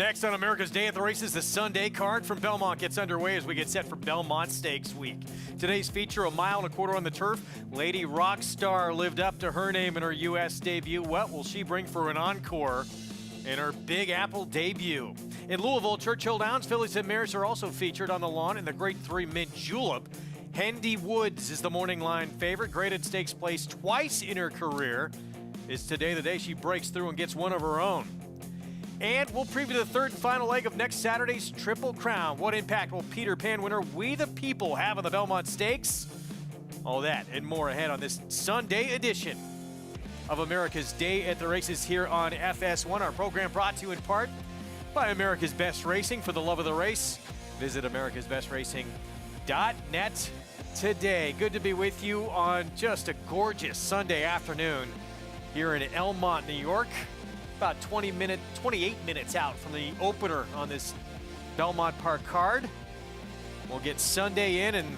Next on America's Day at the Races, the Sunday card from Belmont gets underway as we get set for Belmont Stakes Week. Today's feature, 1.25 miles on the turf. Lady Rockstar lived up to her name in her U.S. debut. What will she bring for an encore in her Big Apple debut? In Louisville, Churchill Downs, fillies and mares are also featured on the lawn in the Grade 3 Mint Julep. Hendy Woods is the morning line favorite. Graded stakes place twice in her career. Is today the day she breaks through and gets one of her own? And we'll preview the third and final leg of next Saturday's Triple Crown. What impact will Peter Pan winner We the People have on the Belmont Stakes? All that and more ahead on this Sunday edition of America's Day at the Races here on FS1. Our program brought to you in part by America's Best Racing. For the love of the race, visit americasbestracing.net today. Good to be with you on just a gorgeous Sunday afternoon here in Elmont, New York. About 28 minutes out from the opener on this Belmont Park card. We'll get Sunday in and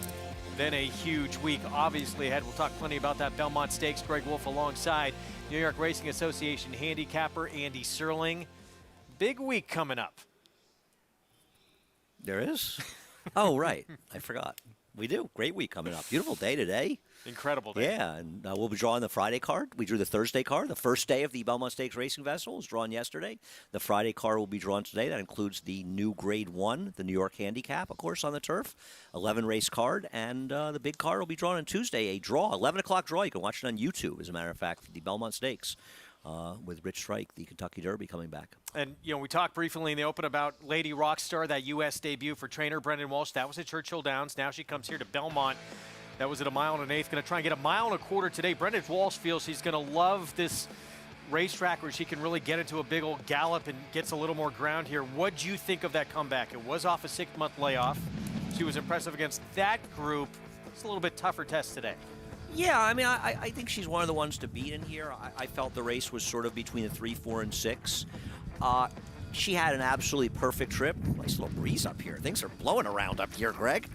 then a huge week obviously ahead. We'll talk plenty about that Belmont Stakes. Greg Wolf alongside New York Racing Association handicapper Andy Serling. Big week coming up. There is? Oh, right. I forgot. We do. Great week coming up. Beautiful day today. Incredible day. Yeah, and we'll be drawing the Friday card. We drew the Thursday card. The first day of the Belmont Stakes Racing Festival was drawn yesterday. The Friday card will be drawn today. That includes the new Grade 1, the New York Handicap, of course, on the turf. 11-race card. And the big card will be drawn on Tuesday, a draw, 11 o'clock draw. You can watch it on YouTube, as a matter of fact, the Belmont Stakes. With Rich Strike, the Kentucky Derby, coming back. And, we talked briefly in the open about Lady Rockstar, that U.S. debut for trainer Brendan Walsh. That was at Churchill Downs. Now she comes here to Belmont. That was at 1.125 miles. Going to try and get 1.25 miles today. Brendan Walsh feels she's going to love this racetrack where she can really get into a big old gallop and gets a little more ground here. What'd you think of that comeback? It was off a 6-month layoff. She was impressive against that group. It's a little bit tougher test today. Yeah, I mean, I think she's one of the ones to beat in here. I felt the race was sort of between the 3, 4, and 6. She had an absolutely perfect trip. Nice little breeze up here. Things are blowing around up here, Greg.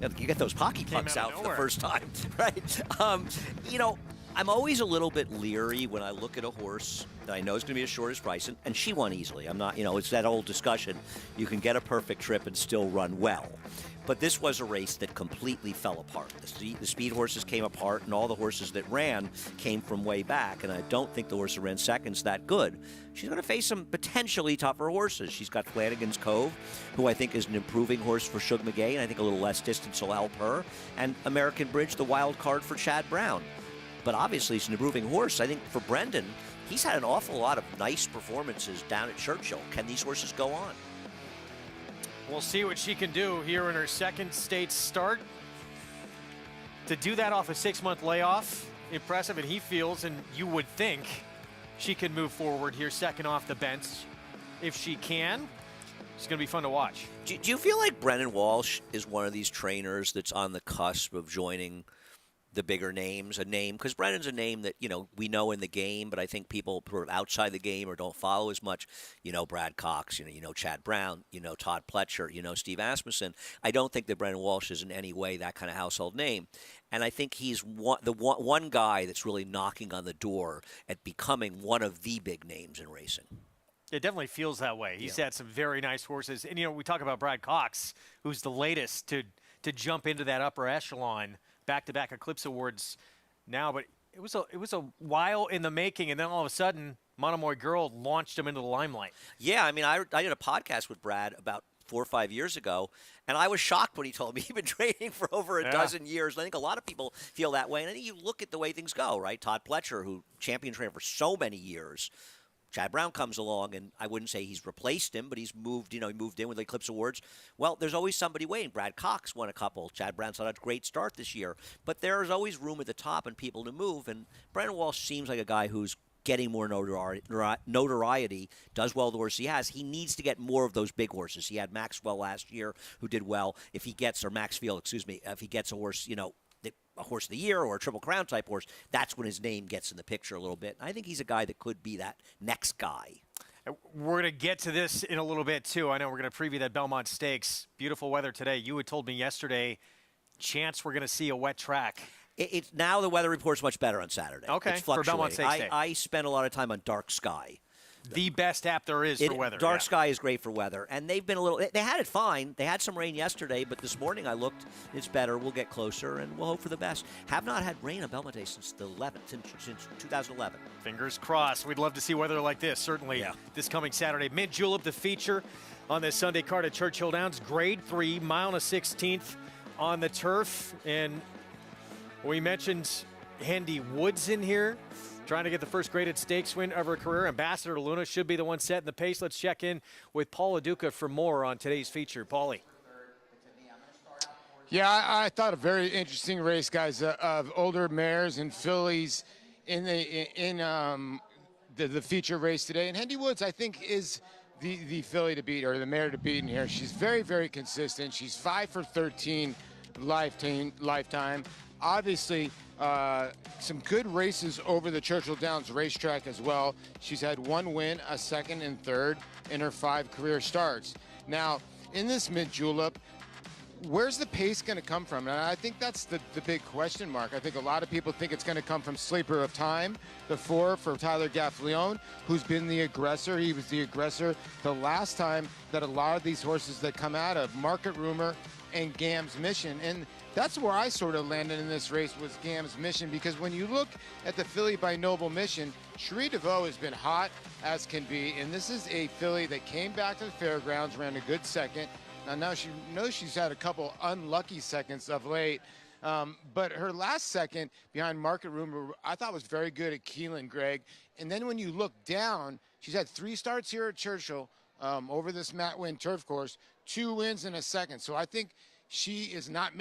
You get those pocky pucks out for the first time, right? I'm always a little bit leery when I look at a horse that I know is going to be as short as Bryson, and she won easily. I'm not, it's that old discussion. You can get a perfect trip and still run well. But this was a race that completely fell apart. The speed horses came apart, and all the horses that ran came from way back, and I don't think the horse that ran second's that good. She's going to face some potentially tougher horses. She's got Flanagan's Cove, who I think is an improving horse for Shug McGay, and I think a little less distance will help her, and American Bridge, the wild card for Chad Brown. But obviously, it's an improving horse. I think for Brendan, he's had an awful lot of nice performances down at Churchill. Can these horses go on? We'll see what she can do here in her second state start. To do that off a 6-month layoff, impressive, and he feels, and you would think, she can move forward here second off the bench. If she can, it's going to be fun to watch. Do you feel like Brendan Walsh is one of these trainers that's on the cusp of joining the bigger names, a name, because Brendan's a name that, we know in the game, but I think people who are outside the game or don't follow as much, Brad Cox, Chad Brown, Todd Pletcher, Steve Asmussen. I don't think that Brendan Walsh is in any way that kind of household name. And I think he's one guy that's really knocking on the door at becoming one of the big names in racing. It definitely feels that way. He's had some very nice horses. And, we talk about Brad Cox, who's the latest to jump into that upper echelon. Back-to-back Eclipse Awards now, but it was a while in the making, and then all of a sudden, Monomoy Girl launched him into the limelight. Yeah, I mean, I did a podcast with Brad about 4 or 5 years ago, and I was shocked when he told me he'd been training for over a dozen years. I think a lot of people feel that way, and I think you look at the way things go, right? Todd Pletcher, who champion trainer for so many years, Chad Brown comes along, and I wouldn't say he's replaced him, but he's moved, he moved in with the Eclipse Awards. Well, there's always somebody waiting. Brad Cox won a couple. Chad Brown's had a great start this year. But there's always room at the top and people to move. And Brendan Walsh seems like a guy who's getting more notoriety, does well the horse he has. He needs to get more of those big horses. He had Maxwell last year who did well. If he gets, or Maxfield, if he gets a horse, a horse of the year or a Triple Crown type horse, that's when his name gets in the picture a little bit. I think he's a guy that could be that next guy. We're going to get to this in a little bit, too. I know we're going to preview that Belmont Stakes. Beautiful weather today. You had told me yesterday, chance we're going to see a wet track. It's now the weather report's much better on Saturday. Okay, it's for Belmont Stakes Day. I spend a lot of time on dark sky. the best app there is for weather. Dark Sky is great for weather, and they've been a little. They had it fine. They had some rain yesterday, but this morning I looked. It's better. We'll get closer, and we'll hope for the best. Have not had rain on Belmonte since the 11th, since 2011. Fingers crossed. We'd love to see weather like this. Certainly this coming Saturday. Mint Julep, the feature on this Sunday card at Churchill Downs. Grade 3, mile and a 16th on the turf, and we mentioned Hendy Woods in here, trying to get the first graded stakes win of her career. Ambassador Luna should be the one setting the pace. Let's check in with Paul LaDuca for more on today's feature. Paulie. Yeah, I thought a very interesting race, guys, of older mares and fillies in the feature race today. And Hendy Woods, I think, is the filly to beat, or the mare to beat in here. She's very, very consistent. She's 5 for 13 lifetime. Obviously, some good races over the Churchill Downs racetrack as well. She's had 1 win, a 2nd and 3rd in her 5 career starts. Now, in this Mint Julep, where's the pace going to come from? And I think that's the big question mark. I think a lot of people think it's going to come from Sleeper of Time, the 4 for Tyler Gaffalione, who's been the aggressor. He was the aggressor the last time that a lot of these horses that come out of Market Rumor and Gam's Mission. And that's where I sort of landed in this race, was Gam's Mission, because when you look at the filly by Noble Mission, Cherie DeVoe has been hot as can be, and this is a filly that came back to the fairgrounds, ran a good second. Now she knows she's had a couple unlucky seconds of late, but her last second behind Market Rumor I thought was very good at Keelan, Greg. And then when you look down, she's had 3 starts here at Churchill over this Matt Winn turf course, 2 wins and a second. So I think she is not,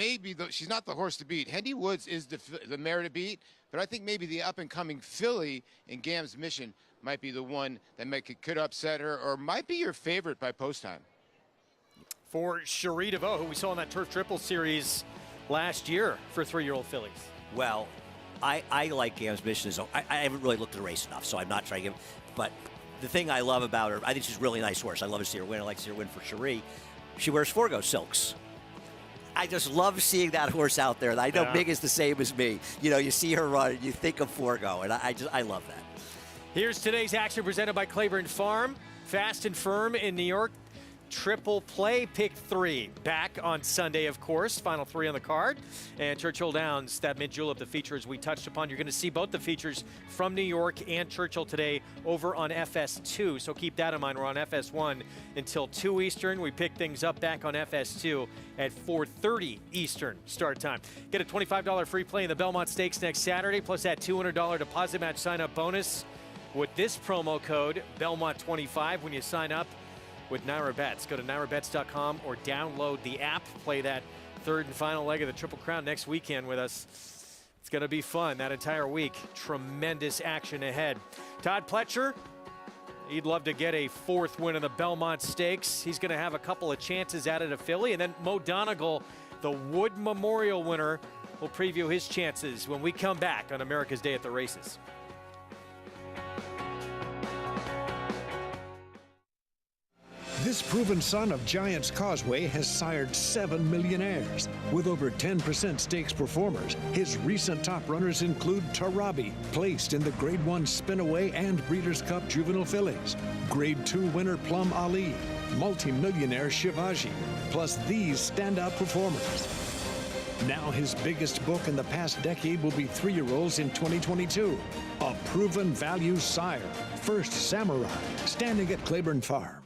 she's not the horse to beat. Hendy Woods is the mare to beat, but I think maybe the up-and-coming filly in Gam's Mission might be the one that could upset her, or might be your favorite by post time. For Cherie DeVoe, who we saw in that Turf Triple Series last year for 3-year-old fillies. Well, I like Gam's Mission. I haven't really looked at the race enough, so I'm not trying to give. But the thing I love about her, I think she's a really nice horse. I love to see her win. I like to see her win for Cherie. She wears Forgo silks. I just love seeing that horse out there. I know Big is the same as me. You know, you see her run, you think of Forgo, and I love that. Here's today's action presented by Claiborne Farm. Fast and Firm in New York. Triple play, pick 3. Back on Sunday, of course. Final 3 on the card. And Churchill Downs, that Mint Julep, the features we touched upon. You're going to see both the features from New York and Churchill today over on FS2. So keep that in mind. We're on FS1 until 2 Eastern. We pick things up back on FS2 at 4:30 Eastern start time. Get a $25 free play in the Belmont Stakes next Saturday, plus that $200 deposit match sign-up bonus with this promo code, Belmont25, when you sign up with Naira Bets. Go to nairabets.com or download the app. Play that 3rd and final leg of the Triple Crown next weekend with us. It's going to be fun that entire week. Tremendous action ahead. Todd Pletcher, he'd love to get a 4th win in the Belmont Stakes. He's going to have a couple of chances at it, a filly. And then Mo Donegal, the Wood Memorial winner, will preview his chances when we come back on America's Day at the Races. This proven son of Giants Causeway has sired 7 millionaires. With over 10% stakes performers, his recent top runners include Tarabi, placed in the Grade 1 Spinaway and Breeders' Cup Juvenile Fillies, Grade 2 winner Plum Ali, multi-millionaire Shivaji, plus these standout performers. Now his biggest book in the past decade will be 3-year-olds in 2022. A proven value sire, First Samurai, standing at Claiborne Farm.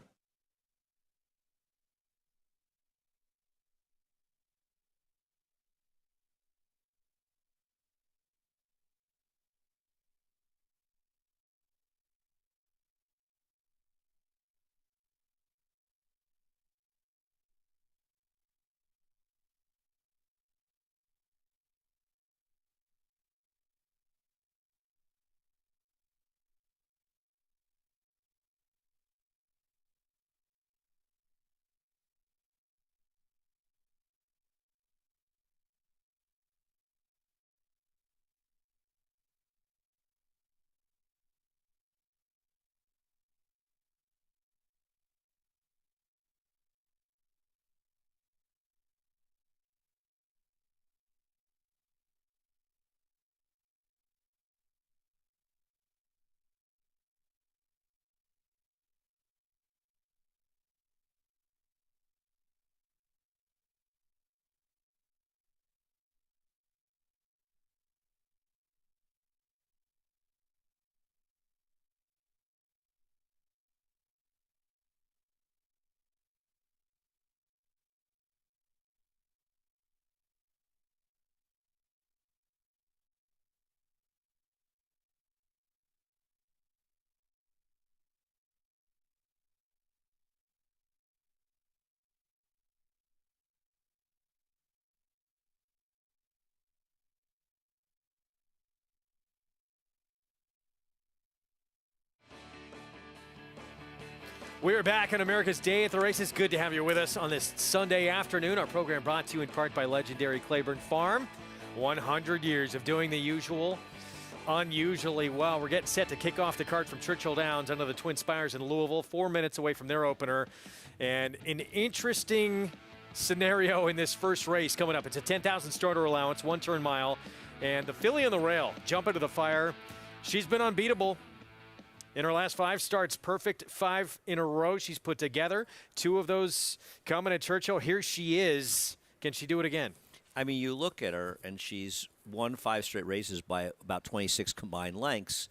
We're back on America's Day at the Races. Good to have you with us on this Sunday afternoon. Our program brought to you in part by legendary Claiborne Farm. 100 years of doing the usual, unusually well. We're getting set to kick off the cart from Churchill Downs under the Twin Spires in Louisville, 4 minutes away from their opener. And an interesting scenario in this first race coming up. It's a 10,000 starter allowance, 1 turn mile. And the filly on the rail, jump into the fire. She's been unbeatable. In her last 5 starts, perfect 5 in a row she's put together. 2 of those coming at Churchill. Here she is. Can she do it again? I mean, you look at her, and she's won 5 straight races by about 26 combined lengths,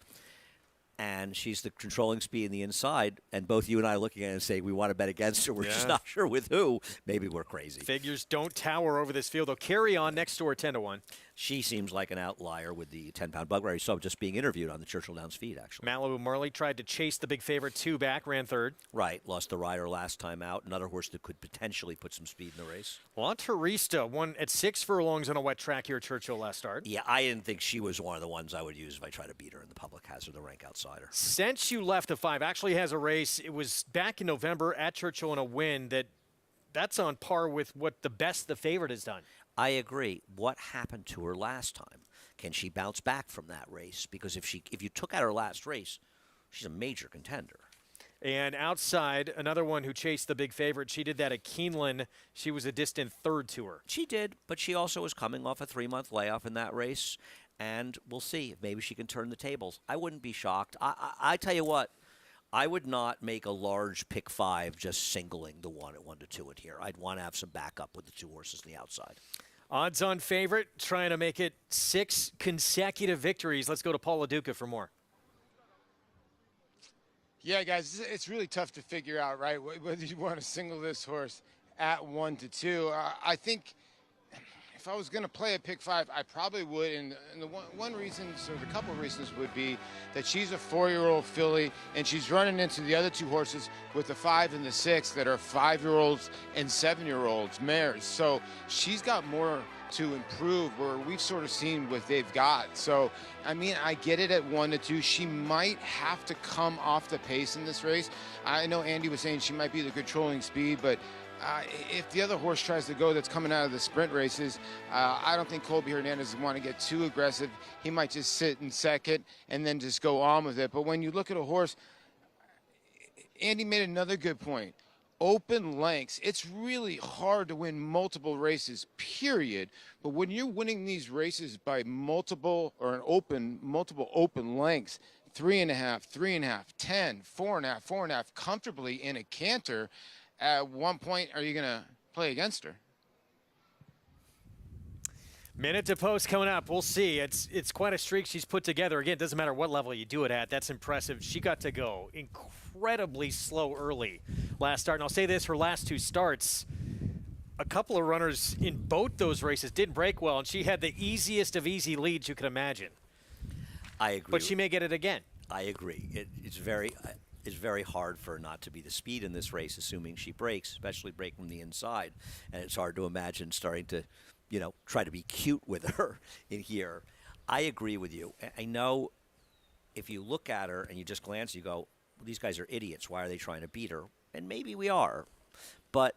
and she's the controlling speed in the inside, and both you and I are looking at it and saying we want to bet against her. We're just not sure with who. Maybe we're crazy. Figures don't tower over this field. They'll carry on next door 10-1. She seems like an outlier with the 10-pound bug where I saw just being interviewed on the Churchill Downs feed, actually. Malibu Marley tried to chase the big favorite 2 back, ran 3rd. Right, lost the rider last time out. Another horse that could potentially put some speed in the race. La Turista won at 6 furlongs on a wet track here at Churchill last start. Yeah, I didn't think she was one of the ones I would use if I try to beat her in the public hazard, the rank outsider. Since you left the 5, actually has a race. It was back in November at Churchill in a win that's on par with what the best the favorite has done. I agree. What happened to her last time? Can she bounce back from that race? Because if you took out her last race, she's a major contender. And outside, another one who chased the big favorite. She did that at Keeneland. She was a distant 3rd to her. She did, but she also was coming off a 3-month layoff in that race. And we'll see if maybe she can turn the tables. I wouldn't be shocked. I tell you what, I would not make a large pick 5 just singling the one at 1 to 2 in here. I'd want to have some backup with the 2 horses on the outside. Odds-on favorite, trying to make it 6 consecutive victories. Let's go to Paul LaDuca for more. Yeah, guys, it's really tough to figure out, right, whether you want to single this horse at 1 to 2. I think if I was going to play a pick 5, I probably would. And the one reason, so the couple of reasons would be that she's a 4-year-old filly, and she's running into the other 2 horses with the 5 and the 6 that are 5-year-olds and 7-year-olds mares. So she's got more to improve where we've sort of seen what they've got. So, I mean, I get it at 1 to 2. She might have to come off the pace in this race. I know Andy was saying she might be the controlling speed, but if the other horse tries to go that's coming out of the sprint races, I don't think Colby Hernandez would want to get too aggressive. He might just sit in second and then just go on with it. But when you look at a horse, Andy made another good point. Open lengths. It's really hard to win multiple races, period. But when you're winning these races by multiple open lengths, 3.5, 3.5, 10, 4.5, 4.5, comfortably in a canter, at one point, are you going to play against her? Minute to post coming up. We'll see. It's quite a streak she's put together. Again, it doesn't matter what level you do it at. That's impressive. She got to go incredibly slow early last start. And I'll say this, her last 2 starts, a couple of runners in both those races didn't break well, and she had the easiest of easy leads you could imagine. I agree. But she may get it again. I agree. It's very hard for her not to be the speed in this race, assuming she breaks, especially break from the inside. And it's hard to imagine starting to, try to be cute with her in here. I agree with you. I know if you look at her and you just glance, you go, well, these guys are idiots. Why are they trying to beat her? And maybe we are. But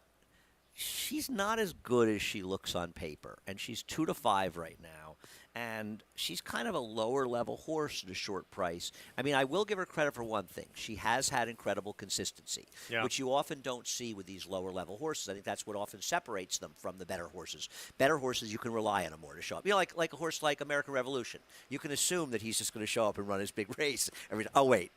she's not as good as she looks on paper. And she's 2 to 5 right now. And she's kind of a lower-level horse at a short price. I mean, I will give her credit for one thing. She has had incredible consistency, which you often don't see with these lower-level horses. I think that's what often separates them from the better horses. Better horses, you can rely on them more to show up. Like a horse like American Revolution. You can assume that he's just going to show up and run his big race. Oh, wait.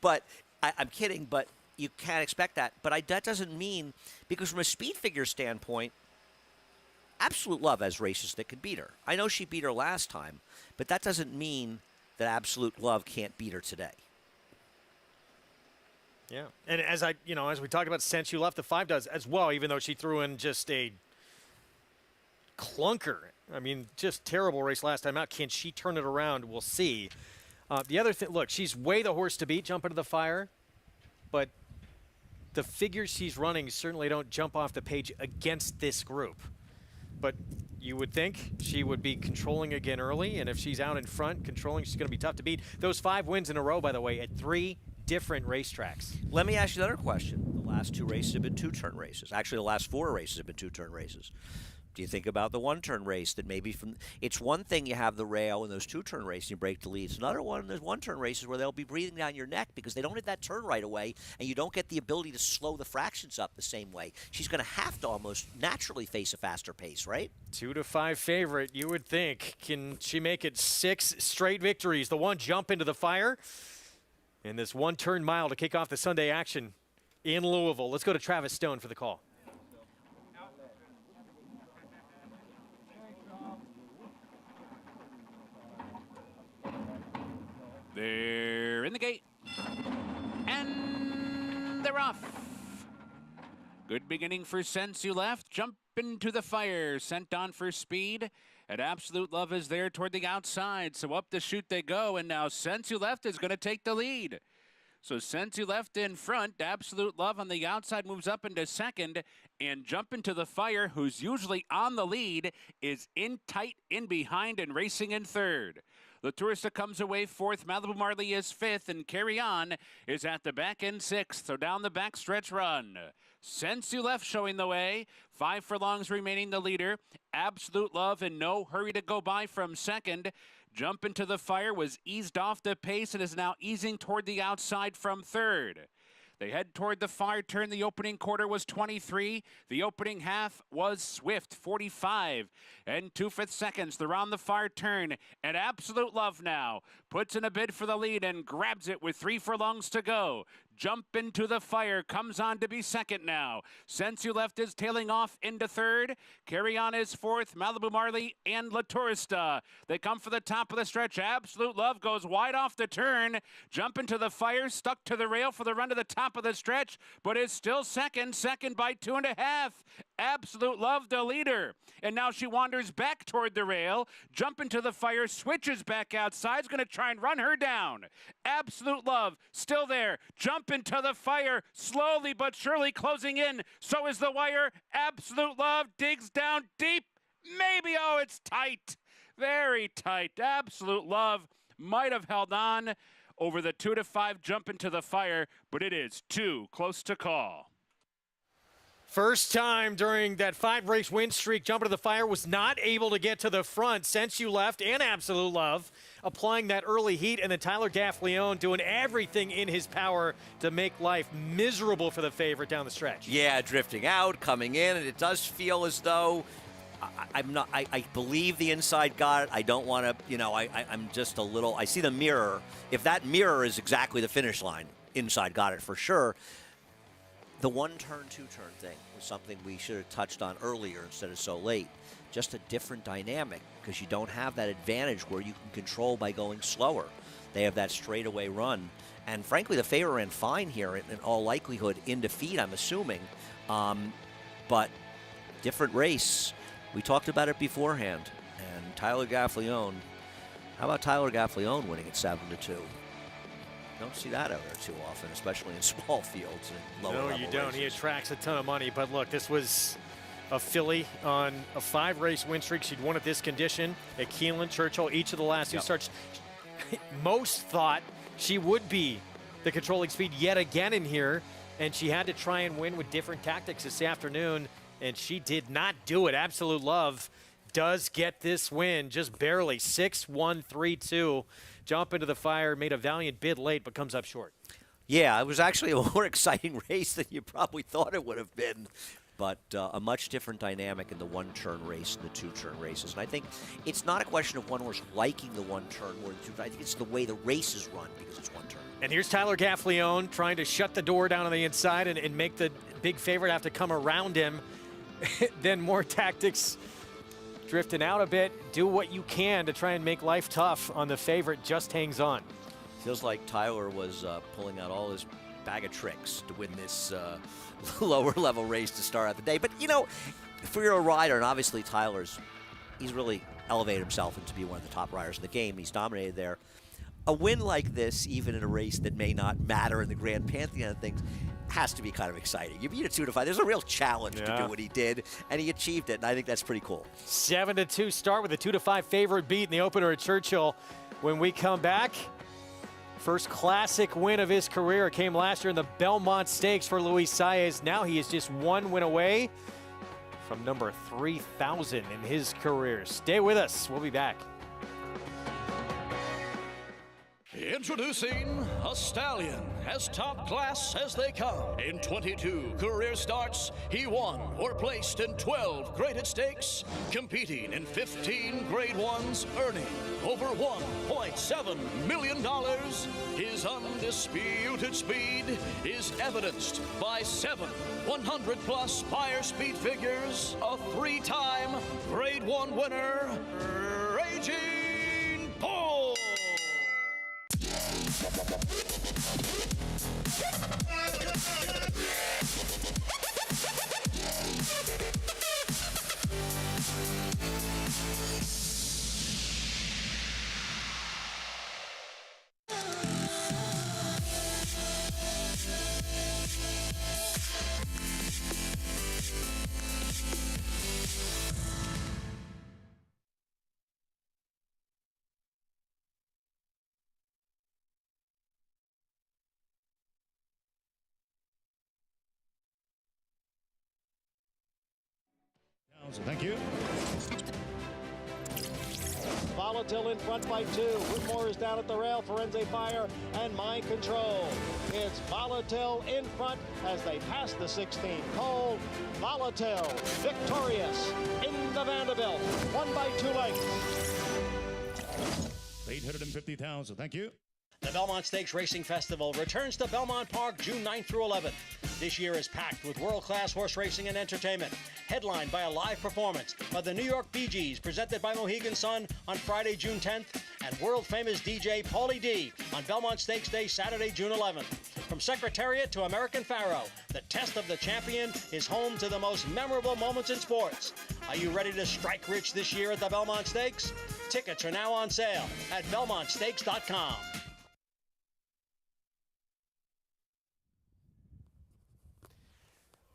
But I'm kidding, but you can't expect that. But that doesn't mean, because from a speed figure standpoint, Absolute Love has races that can beat her. I know she beat her last time, but that doesn't mean that Absolute Love can't beat her today. Yeah, and as we talked about since you left, the 5 does as well, even though she threw in just a clunker. I mean, just terrible race last time out. Can she turn it around? We'll see. The other thing, look, she's way the horse to beat, jump into the fire, but the figures she's running certainly don't jump off the page against this group. But you would think she would be controlling again early, and if she's out in front controlling, she's going to be tough to beat. Those 5 wins in a row, by the way, at 3, different racetracks. Let me ask you another question. The last 2 races have been 2-turn races. Actually, the last 4 races have been 2-turn races. Do you think about the 1-turn race that maybe it's one thing you have the rail in those 2-turn races, you break the lead. It's another one, there's 1-turn races where they'll be breathing down your neck because they don't hit that turn right away, and you don't get the ability to slow the fractions up the same way. She's going to have to almost naturally face a faster pace, right? 2-5 favorite, you would think. Can she make it 6 straight victories? The one jump into the fire, and this 1-turn mile to kick off the Sunday action in Louisville. Let's go to Travis Stone for the call. They're in the gate. And they're off. Good beginning for Sense You Left. Jump into the fire. Sent on for speed. And Absolute Love is there toward the outside. So up the chute they go. And now Sense You Left is going to take the lead. So Sense You Left in front. Absolute Love on the outside moves up into second. And Jump into the Fire, who's usually on the lead, is in tight in behind and racing in third. La Tourista comes away fourth. Malibu Marley is fifth. And Carry On is at the back end sixth. So down the back stretch run. Sense You Left showing the way. 5 furlongs remaining the leader. Absolute Love in no hurry to go by from second. Jump into the Fire was eased off the pace and is now easing toward the outside from third. They head toward the fire turn. The opening quarter was 23. The opening half was swift, 45 and 2/5 seconds. They're on the fire turn, and Absolute Love now puts in a bid for the lead and grabs it with 3 furlongs to go. Jump into the Fire comes on to be second now. Sense You Left is tailing off into third. Carry On is fourth. Malibu Marley and La Tourista. They come for the top of the stretch. Absolute Love goes wide off the turn. Jump into the Fire, stuck to the rail for the run to the top of the stretch, but is still second by 2.5. Absolute Love, the leader. And now she wanders back toward the rail. Jump into the Fire, switches back outside. Is going to try and run her down. Absolute Love still there. Jump into the Fire, slowly but surely closing in. So is the wire. Absolute Love digs down deep. Maybe, oh, it's tight. Very tight. Absolute Love might have held on over the 2-5 Jump into the Fire, but it is too close to call. First time during that 5-race win streak, Jump into the Fire was not able to get to the front. Sense You Left and Absolute Love applying that early heat, and then Tyler Gaffalione doing everything in his power to make life miserable for the favorite down the stretch. Yeah, drifting out, coming in, and it does feel as though I believe the inside got it. I don't want to, I'm just a little, I see the mirror. If that mirror is exactly the finish line, inside got it for sure. The 1-turn, 2-turn thing was something we should have touched on earlier instead of so late. Just a different dynamic because you don't have that advantage where you can control by going slower. They have that straightaway run. And frankly, the favorite ran fine here in all likelihood in defeat, I'm assuming. But different race. We talked about it beforehand. And Tyler Gaffalione, how about Tyler Gaffalione winning at 7-2? Don't see that out there too often, especially in small fields and lower level No, you don't. races. He attracts a ton of money. But look, this was a filly on a 5-race win streak. She'd won at this condition at Keeneland, Churchill, each of the last 2 starts. Most thought she would be the controlling speed yet again in here, and she had to try and win with different tactics this afternoon, and she did not do it. Absolute Love does get this win, just barely, 6-1-3-2. Jump into the Fire, made a valiant bid late, but comes up short. Yeah, it was actually a more exciting race than you probably thought it would have been. But a much different dynamic in the 1-turn race and the 2-turn races. And I think it's not a question of one horse liking the 1-turn more than 2-turn. I think it's the way the race is run because it's 1-turn. And here's Tyler Gaffalione trying to shut the door down on the inside and make the big favorite have to come around him. Then more tactics. Drifting out a bit, do what you can to try and make life tough on the favorite, just hangs on. Feels like Tyler was pulling out all his bag of tricks to win this lower level race to start out the day. But, if you're a rider, and obviously he's really elevated himself into be one of the top riders in the game. He's dominated there. A win like this, even in a race that may not matter in the grand pantheon of things, has to be kind of exciting. You beat a 2-5. There's a real challenge to do what he did, and he achieved it, and I think that's pretty cool. 7-2 start with a 2-5 favorite beat in the opener at Churchill. When we come back, First classic win of his career came last year in the Belmont Stakes for Luis Saez. Now he is just one win away from number 3,000 in his career. Stay with us. We'll be back. Introducing a stallion, as top class as they come. In 22 career starts, he won or placed in 12 graded stakes, competing in 15 grade ones, earning over $1.7 million. His undisputed speed is evidenced by 7 100-plus Beyer speed figures, a 3-time grade 1 winner, Raging Bull. Thank you. Volatile in front by 2. Whitmore is down at the rail. Forense Fire and Mind Control. It's Volatile in front as they pass the 16th hole. Volatile victorious in the Vanderbilt. 1 by 2 lengths. 850,000. Thank you. The Belmont Stakes Racing Festival returns to Belmont Park June 9th through 11th. This year is packed with world-class horse racing and entertainment. Headlined by a live performance by the New York Bee Gees, presented by Mohegan Sun on Friday, June 10th, and world-famous DJ Paulie D on Belmont Stakes Day, Saturday, June 11th. From Secretariat to American Pharoah, the test of the champion is home to the most memorable moments in sports. Are you ready to strike rich this year at the Belmont Stakes? Tickets are now on sale at belmontstakes.com.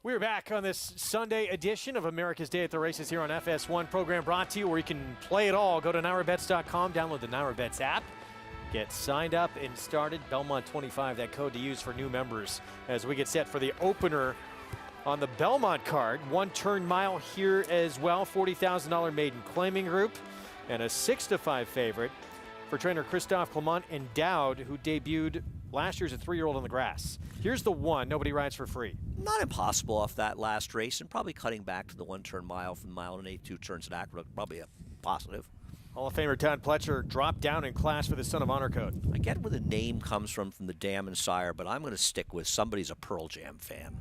We're back on this Sunday edition of America's Day at the Races here on FS1, program brought to you where you can play it all. Go to NYRABets.com, download the NYRABets app, get signed up and started. Belmont 25, that code to use for new members as we get set for the opener on the Belmont card. 1 turn mile here as well, $40,000 maiden claiming group, and a 6-5 favorite for trainer Christophe Clement Endowed, who debuted last year as a 3-year-old on the grass. Here's the one, nobody rides for free. Not impossible off that last race, and probably cutting back to the 1 turn mile from the mile and 82 turns at Aqueduct, probably a positive. Hall of Famer Todd Pletcher dropped down in class for the Son of Honor code. I get where the name comes from the Dam and Sire, but I'm going to stick with somebody's a Pearl Jam fan.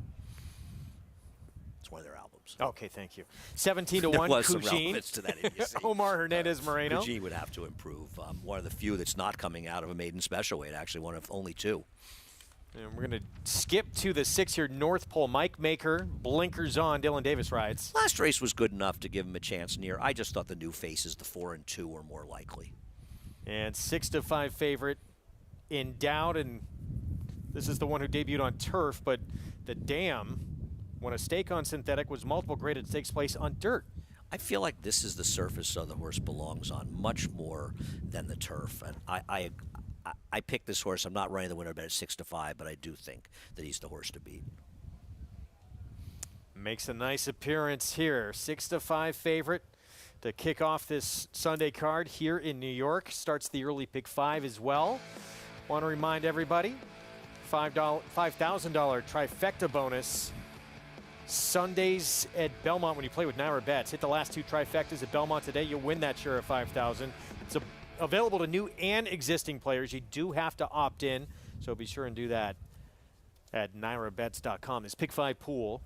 It's one of their albums. Okay, thank you. 17-1, There was some Cougine. relevance to that idiocy. Omar Hernandez Moreno. Cougine would have to improve. One of the few that's not coming out of a maiden special weight, actually one of only 2. And we're going to skip to the 6 here, North Pole. Mike Maker, blinkers on, Dylan Davis rides. Last race was good enough to give him a chance near. I just thought the new faces, the 4 and 2, were more likely. And 6-5 favorite, Endowed, and this is the one who debuted on turf, but the Dam won a stake on synthetic, was multiple graded stakes place on dirt. I feel like this is the surface the horse belongs on, much more than the turf. And I picked this horse. I'm not running the winner bet at 6-5, but I do think that he's the horse to beat. Makes a nice appearance here. 6-5 favorite to kick off this Sunday card here in New York. Starts the early pick 5 as well. Want to remind everybody, $5,000 trifecta bonus Sundays at Belmont when you play with NYRABets. Hit the last 2 trifectas at Belmont today. You'll win that share of $5,000. It's available to new and existing players. You do have to opt in, so be sure and do that at NYRABets.com. This pick 5 pool,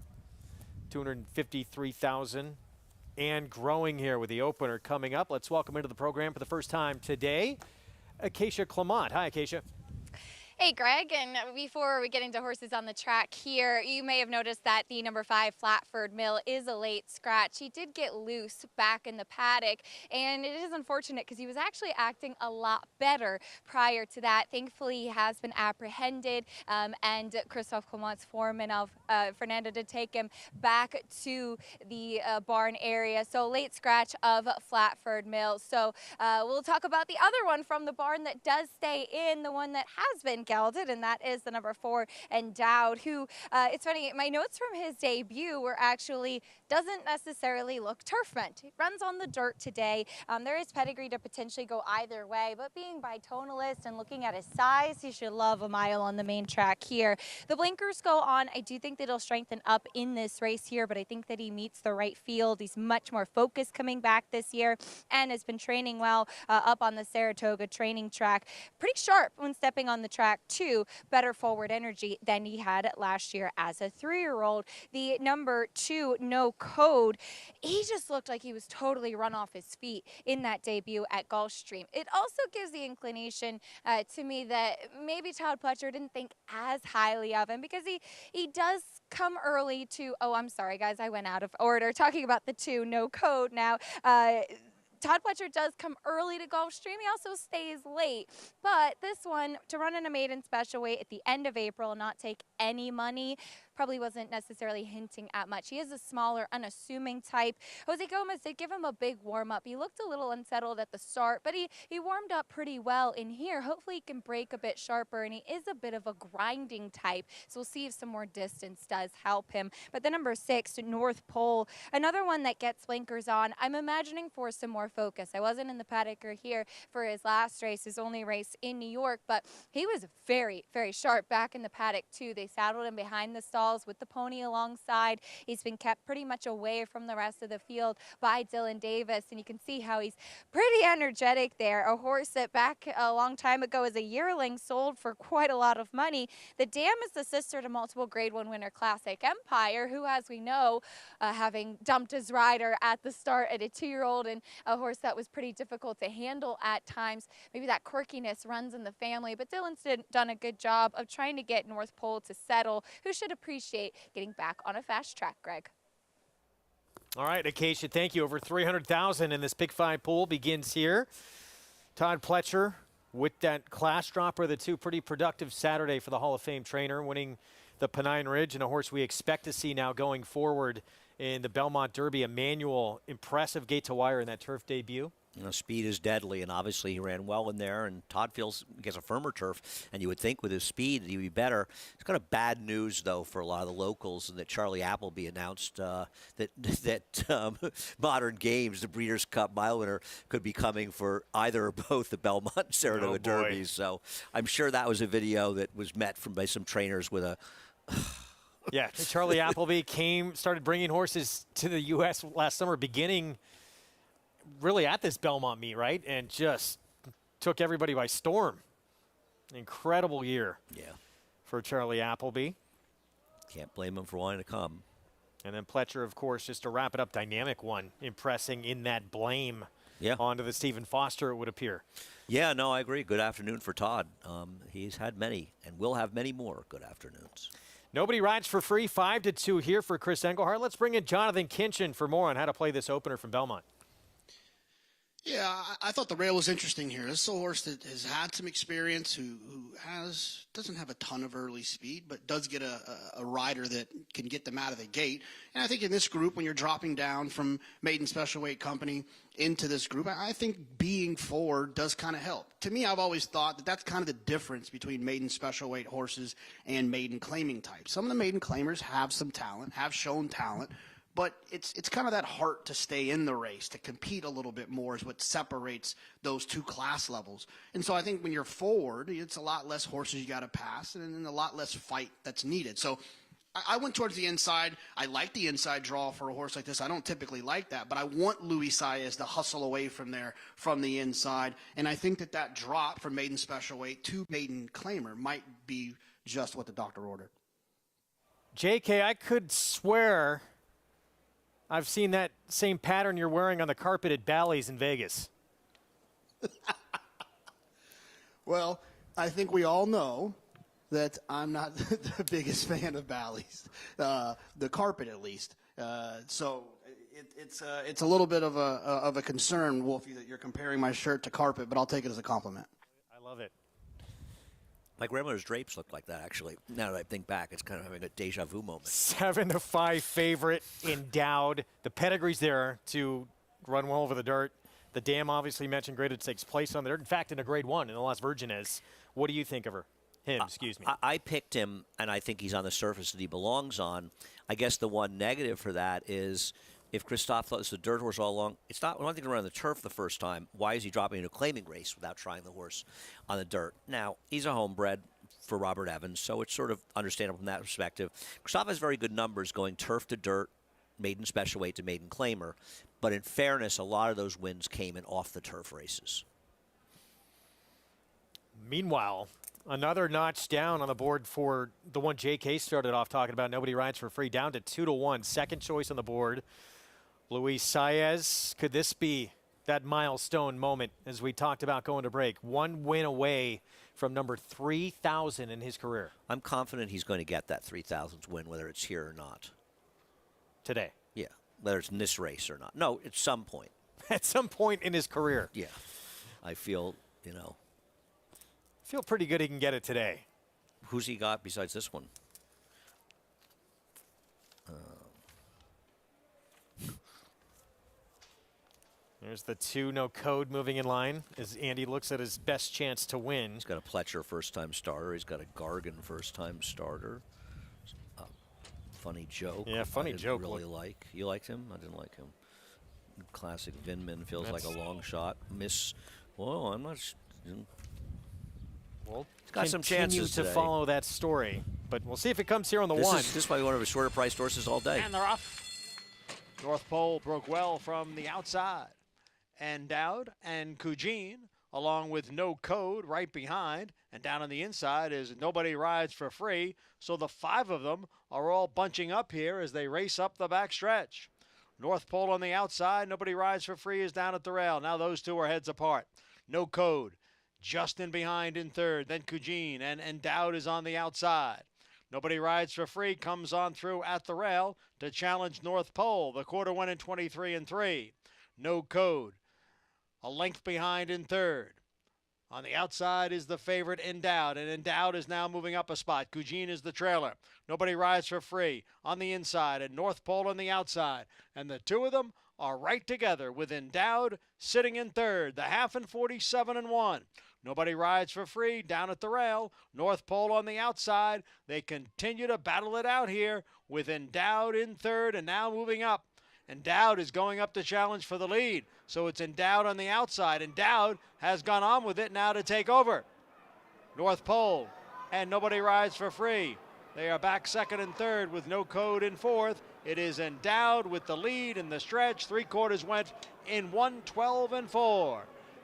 $253,000 and growing here with the opener coming up. Let's welcome into the program for the first time today, Acacia Clement. Hi, Acacia. Hey, Greg, and before we get into horses on the track here, you may have noticed that the number 5 Flatford Mill is a late scratch. He did get loose back in the paddock, and it is unfortunate because he was actually acting a lot better prior to that. Thankfully, he has been apprehended, and Christophe Clement's foreman of Fernando did take him back to the barn area. So late scratch of Flatford Mill. So we'll talk about the other one from the barn that does stay in, the one that has been gelded, and that is the number 4 Endowed, who it's funny, my notes from his debut were actually doesn't necessarily look turf meant. He runs on the dirt today. There is pedigree to potentially go either way, but being bitonalist and looking at his size, he should love a mile on the main track here. The blinkers go on. I do think that he'll strengthen up in this race here, but I think that he meets the right field. He's much more focused coming back this year and has been training well up on the Saratoga training track. Pretty sharp when stepping on the track too. Better forward energy than he had last year as a 3-year-old. The number 2 No Code, he just looked like he was totally run off his feet in that debut at Gulfstream. It also gives the inclination to me that maybe Todd Pletcher didn't think as highly of him because he does come early to, oh, I'm sorry, guys, I went out of order talking about the 2 No Code now. Todd Pletcher does come early to Gulfstream. He also stays late. But this one, to run in a maiden special weight at the end of April and not take any money, probably wasn't necessarily hinting at much. He is a smaller, unassuming type. Jose Gomez did give him a big warm-up. He looked a little unsettled at the start, but he warmed up pretty well in here. Hopefully he can break a bit sharper, and he is a bit of a grinding type, so we'll see if some more distance does help him. But the number 6, North Pole, another one that gets blinkers on. I'm imagining for some more focus. I wasn't in the paddock or here for his last race, his only race in New York, but he was very, very sharp back in the paddock too. They saddled him behind the stall with the pony alongside. He's been kept pretty much away from the rest of the field by Dylan Davis, and you can see how he's pretty energetic there. A horse that back a long time ago as a yearling sold for quite a lot of money. The dam is the sister to multiple Grade 1 winner Classic Empire, who, as we know, having dumped his rider at the start at a 2-year-old and a horse that was pretty difficult to handle at times. Maybe that quirkiness runs in the family, but Dylan's done a good job of trying to get North Pole to settle, who should appreciate getting back on a fast track, Greg. All right, Acacia, thank you. Over 300,000 in this Pick 5 pool begins here. Todd Pletcher with that class dropper, the 2 pretty productive Saturday for the Hall of Fame trainer, winning the Pennine Ridge, and a horse we expect to see now going forward in the Belmont Derby. Emmanuel, impressive gate to wire in that turf debut. You know, speed is deadly, and obviously he ran well in there, and Todd feels he gets a firmer turf, and you would think with his speed he'd be better. It's kind of bad news, though, for a lot of the locals, and that Charlie Appleby announced that Modern Games, the Breeders' Cup mile winner, could be coming for either or both the Belmont and Saratoga Derbies. So I'm sure that was a video that was met by some trainers with a... Yeah, Charlie Appleby started bringing horses to the U.S. last summer, beginning really at this Belmont meet, right? And just took everybody by storm. Incredible year for Charlie Appleby. Can't blame him for wanting to come. And then Pletcher, of course, just to wrap it up, dynamic one, impressing in that blame onto the Stephen Foster, it would appear. Yeah, no, I agree. Good afternoon for Todd. He's had many and will have many more good afternoons. Nobody rides for free, 5-2 here for Chris Engelhart. Let's bring in Jonathan Kinchin for more on how to play this opener from Belmont. Yeah, I thought the rail was interesting here. This is a horse that has had some experience, who doesn't have a ton of early speed, but does get a rider that can get them out of the gate. And I think in this group, when you're dropping down from Maiden Special Weight Company into this group, I think being forward does kind of help. To me, I've always thought that that's kind of the difference between Maiden Special Weight horses and Maiden Claiming types. Some of the Maiden Claimers have some talent, have shown talent, but it's kind of that heart to stay in the race, to compete a little bit more is what separates those 2 class levels. And so I think when you're forward, it's a lot less horses you got to pass and a lot less fight that's needed. So I went towards the inside. I like the inside draw for a horse like this. I don't typically like that, but I want Luis Saez to hustle away from there from the inside. And I think that drop from Maiden Special Weight to Maiden Claimer might be just what the doctor ordered. JK, I could swear I've seen that same pattern you're wearing on the carpet at Bally's in Vegas. Well, I think we all know that I'm not the biggest fan of Bally's, the carpet at least. So it's a little bit of a concern, Wolfie, that you're comparing my shirt to carpet, but I'll take it as a compliment. I love it. My grandmother's drapes look like that, actually. Now that I think back, it's kind of having a deja vu moment. 7-5 favorite, Endowed. The pedigree's there to run well over the dirt. The dam obviously mentioned graded takes place on the dirt. In fact, in a grade 1 in the Las Virgenes. What do you think of her? Excuse me. I picked him, and I think he's on the surface that he belongs on. I guess the one negative for that is if Christophe thought this was a dirt horse all along, it's not one thing to run on the turf the first time. Why is he dropping into a claiming race without trying the horse on the dirt? Now, he's a homebred for Robert Evans, so it's sort of understandable from that perspective. Christophe has very good numbers going turf to dirt, maiden special weight to maiden claimer. But in fairness, a lot of those wins came in off the turf races. Meanwhile, another notch down on the board for the one J.K. started off talking about. Nobody rides for free, down to 2-1. Second choice on the board. Luis Saez, could this be that milestone moment as we talked about going to break? One win away from number 3,000 in his career. I'm confident he's going to get that 3,000th win, whether it's here or not. Today? Yeah, whether it's in this race or not. No, at some point. At some point in his career. Yeah. I feel, feel pretty good he can get it today. Who's he got besides this one? There's the 2 no code moving in line as Andy looks at his best chance to win. He's got a Pletcher first-time starter. He's got a Gargan first-time starter. Funny joke. Yeah, funny joke. Really like. You liked him? I didn't like him. Classic Vinman feels like a long shot. Well, I'm not. Well, he's got some chances to today. follow that story, but we'll see if it comes here on the one. This is probably one of his shorter priced horses all day. And they're off. North Pole broke well from the outside. Endowed and Kujin, along with No Code right behind. And down on the inside is Nobody Rides for Free. So the 5 of them are all bunching up here as they race up the back stretch. North Pole on the outside. Nobody Rides for Free is down at the rail. Now those 2 are heads apart. No Code just in behind in third. Then Kujin and Endowed is on the outside. Nobody Rides for Free comes on through at the rail to challenge North Pole. The quarter went in 23-3. No Code a length behind in third. On the outside is the favorite Endowed, and Endowed is now moving up a spot. Kujin is the trailer. Nobody Rides for Free on the inside, and North Pole on the outside. And the 2 of them are right together with Endowed sitting in third. The half in 47-1. Nobody Rides for Free down at the rail. North Pole on the outside. They continue to battle it out here with Endowed in third and now moving up. Endowed is going up to challenge for the lead. So it's Endowed on the outside. Endowed has gone on with it now to take over. North Pole and Nobody Rides for Free. They are back second and third with No Code in fourth. It is Endowed with the lead in the stretch. 3/4 went in 1:12-4.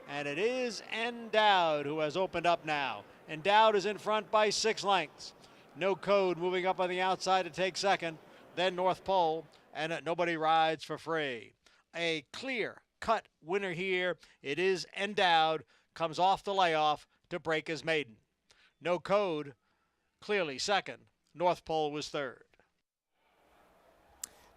And it is Endowed who has opened up now. Endowed is in front by 6 lengths. No Code moving up on the outside to take second. Then North Pole and Nobody Rides for Free. A clear-cut winner here. It is Endowed. Comes off the layoff to break his maiden. No Code clearly second. North Pole was third.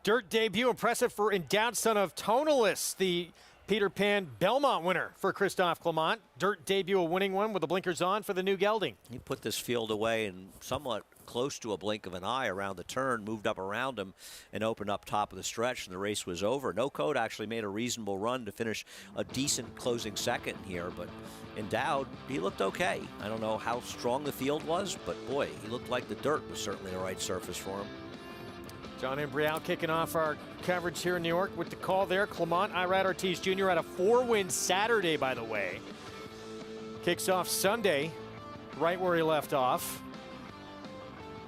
Dirt debut impressive for Endowed, son of Tonalist, the Peter Pan Belmont winner for Christophe Clement. Dirt debut, a winning one with the blinkers on for the new gelding. He put this field away and somewhat close to a blink of an eye around the turn, moved up around him and opened up top of the stretch, and the race was over. No Code actually made a reasonable run to finish a decent closing second here, but Endowed, he looked okay. I don't know how strong the field was, but boy, he looked like the dirt was certainly the right surface for him. John Embrial kicking off our coverage here in New York with the call there. Clement Irad Ortiz Jr. had a 4-win Saturday, by the way. Kicks off Sunday right where he left off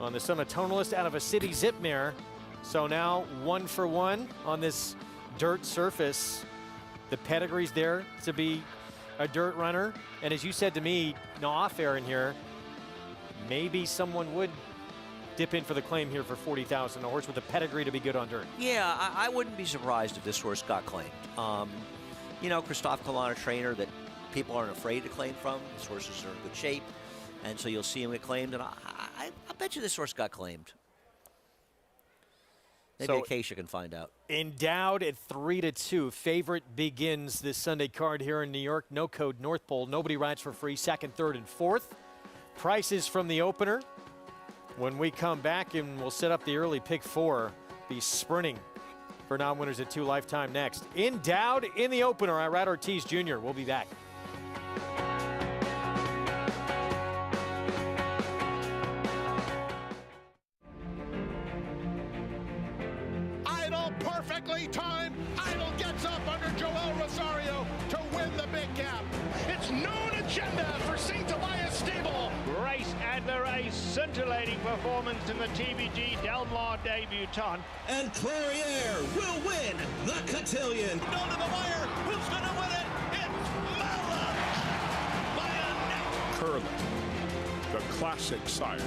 on the son of Tonalist out of a City Zip mare. So now 1 for 1 on this dirt surface. The pedigree's there to be a dirt runner. And as you said to me, off air in here, maybe someone would dip in for the claim here for $40,000. A horse with a pedigree to be good on dirt. Yeah, I wouldn't be surprised if this horse got claimed. Christophe Clement, a trainer that people aren't afraid to claim from. His horses are in good shape. and so you'll see him get claimed. And I bet you this horse got claimed. Maybe So- Acacia can find out. Endowed at 3-2. Favorite begins this Sunday card here in New York. No code North Pole. Nobody rides for free. Second, third, and fourth. Prices from the opener. When we come back and we'll set up the early pick 4. Be sprinting for non-winners at 2 lifetime next. Endowed in the opener. Irad Ortiz Jr. We'll be back. Idol perfectly timed. Idol gets up under Joel Rosario to win the big gap. It's known agenda for St. Elias Stable. Race and the race, scintillating performance in the TBG Del Mar debutante. And Clariere will win the cotillion. Down to the wire. Who's going to win it? It's Mala by a neck. Curlin, the classic sire.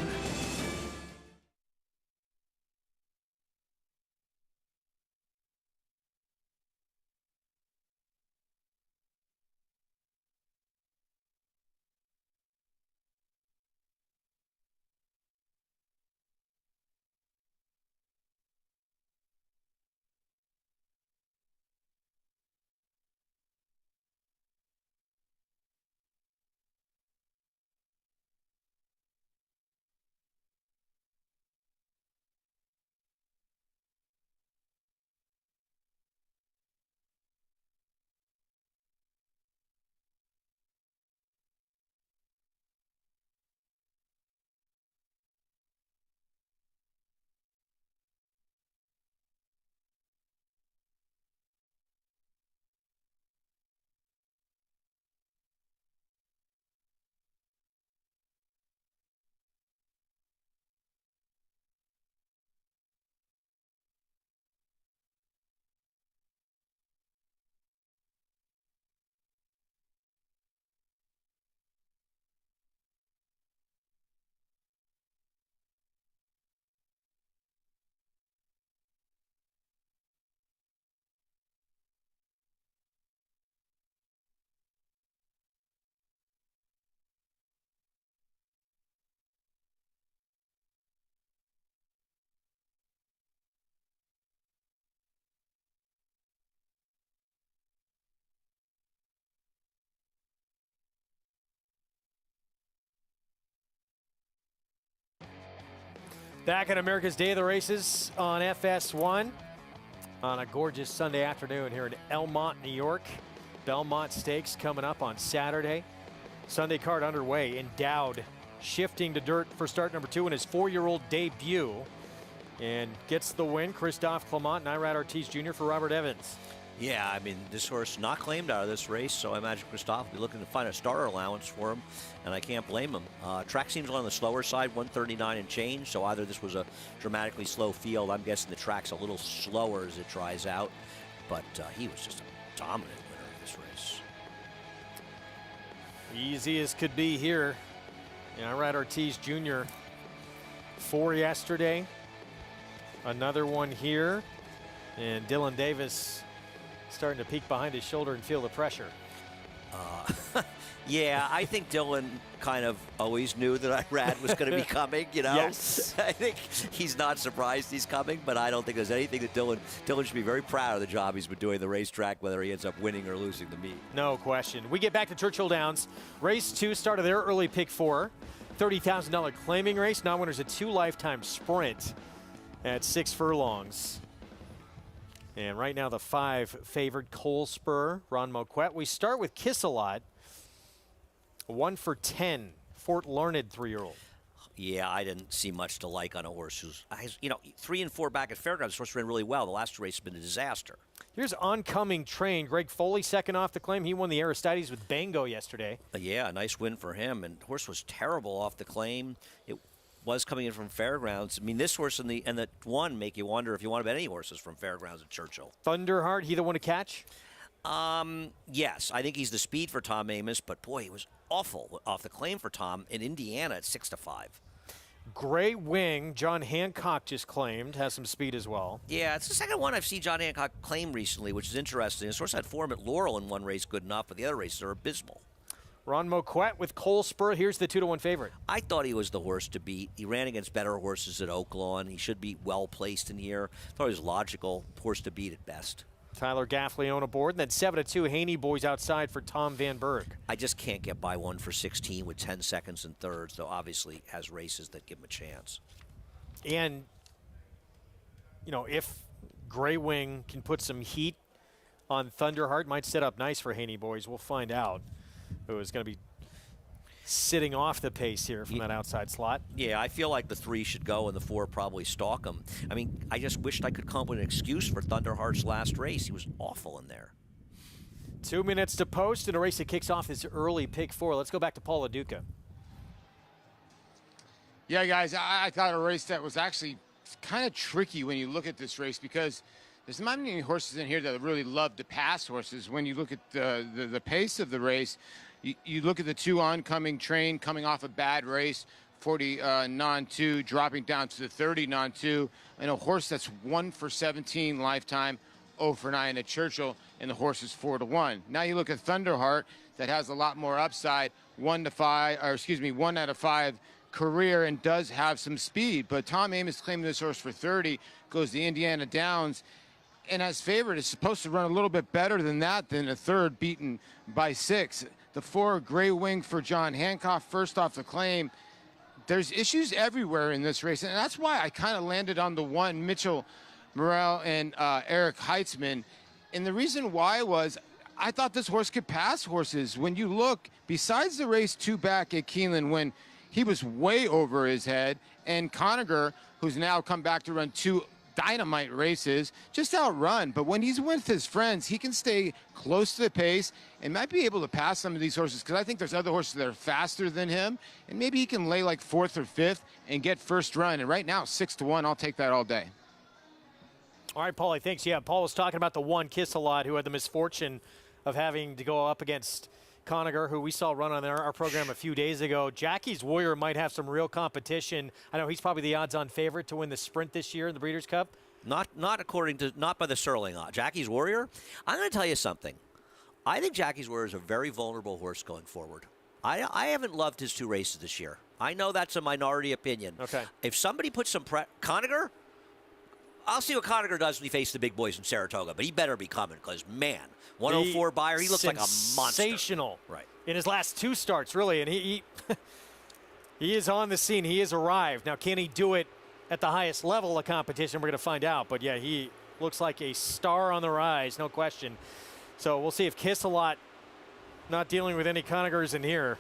Back on America's Day of the Races on FS1 on a gorgeous Sunday afternoon here in Elmont, New York. Belmont Stakes coming up on Saturday. Sunday card underway. Endowed shifting to dirt for start number 2 in his 4-year-old debut. And gets the win. Christophe Clement and Irad Ortiz Jr. for Robert Evans. Yeah, I mean, this horse not claimed out of this race, so I imagine Christophe will be looking to find a starter allowance for him, and I can't blame him. Track seems on the slower side, 139 and change, so either this was a dramatically slow field. I'm guessing the track's a little slower as it dries out, but he was just a dominant winner of this race. Easy as could be here. Irad Ortiz Jr. 4 yesterday. Another one here. And Dylan Davis starting to peek behind his shoulder and feel the pressure. Yeah, I think Dylan kind of always knew that Irad was going to be coming, you know? Yes. I think he's not surprised he's coming, but I don't think there's anything that Dylan should be very proud of the job he's been doing the racetrack, whether he ends up winning or losing the meet. No question. We get back to Churchill Downs. Race 2 started their early pick 4. $30,000 claiming race. Non-winners a 2 lifetime sprint at 6 furlongs. And right now the 5 favored Cole Spur, Ron Moquette. We start with Kiss-A-Lot. 1 for 10, Fort Larned 3-year-old. Yeah, I didn't see much to like on a horse who's, 3 and 4 back at Fairgrounds. This horse ran really well. The last 2 races have been a disaster. Here's Oncoming Train. Greg Foley second off the claim. He won the Aristides with Bango yesterday. Yeah, a nice win for him. And the horse was terrible off the claim. It was coming in from Fairgrounds. I mean, this horse and the one make you wonder if you want to bet any horses from Fairgrounds at Churchill. Thunderheart, he the one to catch? Yes, I think he's the speed for Tom Amoss, but boy, he was awful off the claim for Tom in Indiana at 6-5. Gray Wing, John Hancock just claimed, has some speed as well. Yeah, it's the second one I've seen John Hancock claim recently, which is interesting. His horse had form at Laurel in one race good enough, but the other races are abysmal. Ron Moquett with Cole Spur. Here's the 2-1 favorite. I thought he was the horse to beat. He ran against better horses at Oaklawn. He should be well placed in here. Thought he was logical horse to beat at best. Tyler Gaffalione aboard, and then 7-2 Haney Boys outside for Tom Van Berg. I just can't get by 1 for 16 with 10 seconds and thirds, though obviously has races that give him a chance. And, you know, if Grey Wing can put some heat on Thunderheart, might set up nice for Haney Boys. We'll find out who is going to be sitting off the pace here from that outside slot. Yeah, I feel like the 3 should go and the 4 probably stalk him. I mean, I just wished I could come up with an excuse for Thunderheart's last race. He was awful in there. 2 minutes to post in a race that kicks off this early pick 4. Let's go back to Paul LaDuca. Yeah, guys, I thought a race that was actually kind of tricky when you look at this race because there's not many horses in here that really love to pass horses. When you look at the pace of the race, you look at the 2 oncoming Train coming off a bad race, 40 non-2, dropping down to the 30 non-2, and a horse that's 1 for 17 lifetime, 0 for 9 at Churchill, and the horse is 4-1. Now you look at Thunderheart that has a lot more upside, 1 out of 5 career and does have some speed. But Tom Amoss claiming this horse for 30, goes to Indiana Downs, and as favorite is supposed to run a little bit better than that, than a third beaten by 6. The 4 Grey Wing for John Hancock, first off the claim. There's issues everywhere in this race, and that's why I kind of landed on the 1 Mitchell Morel and Eric Heitzman. And the reason why was I thought this horse could pass horses. When you look, besides the race 2 back at Keeneland when he was way over his head, and Conager, who's now come back to run 2 dynamite races, just outrun. But when he's with his friends, he can stay close to the pace and might be able to pass some of these horses, because I think there's other horses that are faster than him, and maybe he can lay like 4th or 5th and get first run. And right now, 6-1, I'll take that all day. All right, Paulie, thanks. Yeah, Paul was talking about the 1 Kiss-A-Lot, who had the misfortune of having to go up against Conager, who we saw run on our program a few days ago. Jackie's Warrior might have some real competition. I know he's probably the odds-on favorite to win the sprint this year in the Breeders' Cup. Not by the Sterling odds. Jackie's Warrior. I'm going to tell you something. I think Jackie's Warrior is a very vulnerable horse going forward. I haven't loved his 2 races this year. I know that's a minority opinion. Okay. If somebody puts some Conager, I'll see what Conager does when he faces the big boys in Saratoga, but he better be coming because, man, 104 buyer, he looks like a monster. Sensational. Right. In his last 2 starts, really, and he is on the scene. He has arrived. Now, can he do it at the highest level of competition? We're going to find out. But, yeah, he looks like a star on the rise, no question. So we'll see if Kiss-A-Lot, not dealing with any Conagers in here,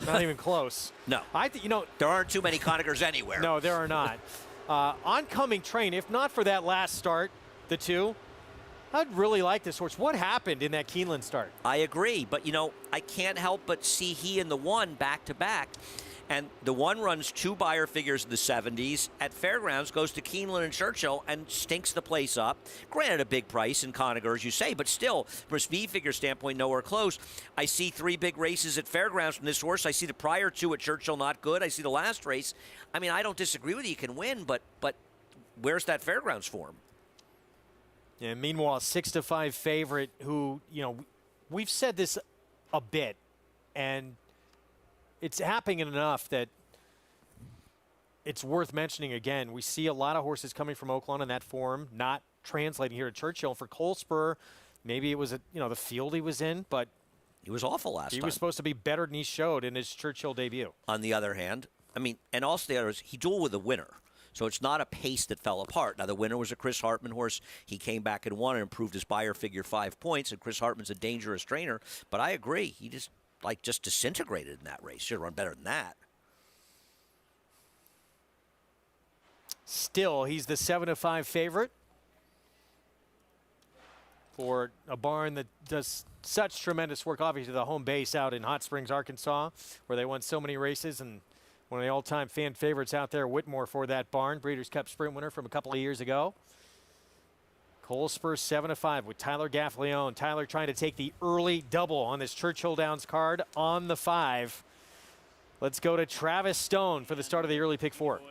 not even close. No. There aren't too many Conagers anywhere. No, there are not. Oncoming Train, if not for that last start, the 2, I'd really like this horse. What happened in that Keeneland start? I agree, but, I can't help but see he and the 1 back-to-back. And the 1 runs 2 buyer figures in the 70s. At Fairgrounds, goes to Keeneland and Churchill and stinks the place up. Granted, a big price in Conager, as you say, but still, from a speed figure standpoint, nowhere close. I see 3 big races at Fairgrounds from this horse. I see the prior 2 at Churchill not good. I see the last race. I mean, I don't disagree with you. He can win, but where's that Fairgrounds form? Yeah, meanwhile, 6-5 favorite who, we've said this a bit, and it's happening enough that it's worth mentioning again. We see a lot of horses coming from Oaklawn in that form, not translating here at Churchill. For Cole Spur, maybe it was the field he was in, but he was awful last time. He was supposed to be better than he showed in his Churchill debut. On the other hand, and also the other is he dueled with a winner. So it's not a pace that fell apart. Now, the winner was a Chris Hartman horse. He came back and won and improved his buyer figure 5 points, and Chris Hartman's a dangerous trainer. But I agree. He just disintegrated in that race. Should have run better than that. Still, he's the 7-5 favorite for a barn that does such tremendous work, obviously the home base out in Hot Springs, Arkansas, where they won so many races, and one of the all-time fan favorites out there, Whitmore, for that barn. Breeders' Cup Sprint winner from a couple of years ago. Cole Spur 7-5 with Tyler Gaffalione. Tyler trying to take the early double on this Churchill Downs card on the 5. Let's go to Travis Stone for the start of the early pick 4.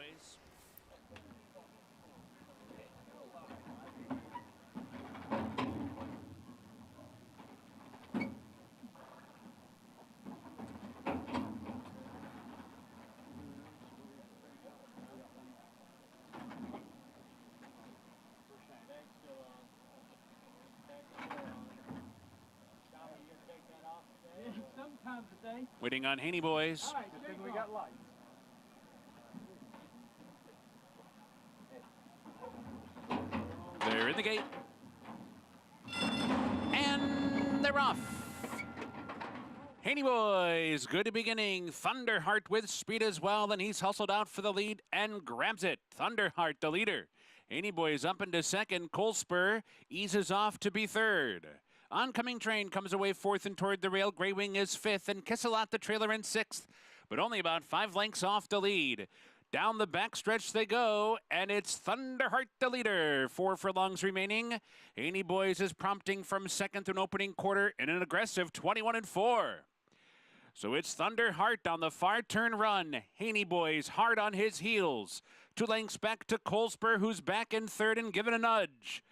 Waiting on Haney Boys. They're in the gate. And they're off. Haney Boys, good beginning. Thunderheart with speed as well. Then he's hustled out for the lead and grabs it. Thunderheart, the leader. Haney Boys up into second. Colespur eases off to be third. Oncoming Train comes away fourth and toward the rail. Grey Wing is fifth and Kisselot the trailer in sixth, but only about 5 lengths off the lead. Down the backstretch they go, and it's Thunderheart the leader. 4 furlongs remaining. Haney Boys is prompting from second through an opening quarter in an aggressive 21-4. So it's Thunderheart on the far turn run. Haney Boys hard on his heels. 2 lengths back to Colespur, who's back in third and given a nudge.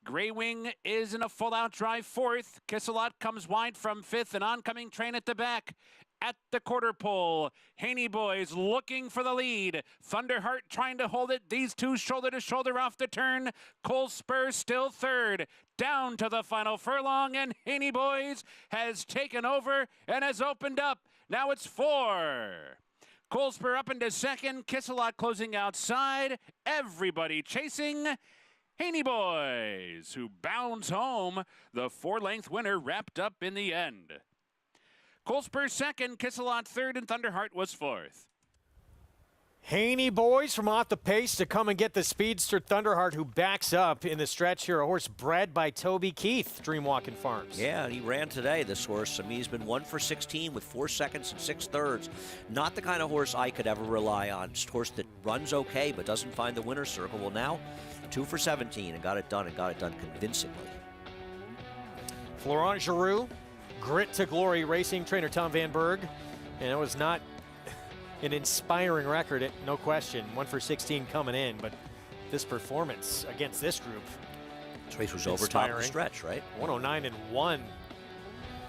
Grey Wing is in a full-out drive fourth. Kisselot comes wide from fifth, and Oncoming Train at the back. At the quarter pole, Haney Boys looking for the lead. Thunderheart trying to hold it. These two shoulder to shoulder off the turn. Colespur still third. Down to the final furlong, and Haney Boys has taken over and has opened up. Now it's 4. Colespur up into second. Kisselot closing outside. Everybody chasing Haney Boys, who bounds home. The 4-length winner wrapped up in the end. Colespur second, Kisselot third, and Thunderheart was fourth. Haney Boys from off the pace to come and get the speedster Thunderheart, who backs up in the stretch here. A horse bred by Toby Keith, Dreamwalking Farms. Yeah, he ran today, this horse. I mean, he's been 1 for 16 with 4 seconds and 6 thirds. Not the kind of horse I could ever rely on. Just a horse that runs okay but doesn't find the winner's circle. Well, now 2 for 17 and got it done convincingly. Florent Giroux, Grit to Glory Racing trainer Tom Van Berg, and it was not an inspiring record, no question. 1 for 16 coming in, but this performance against this group. This race was over top of the stretch, right? 109-1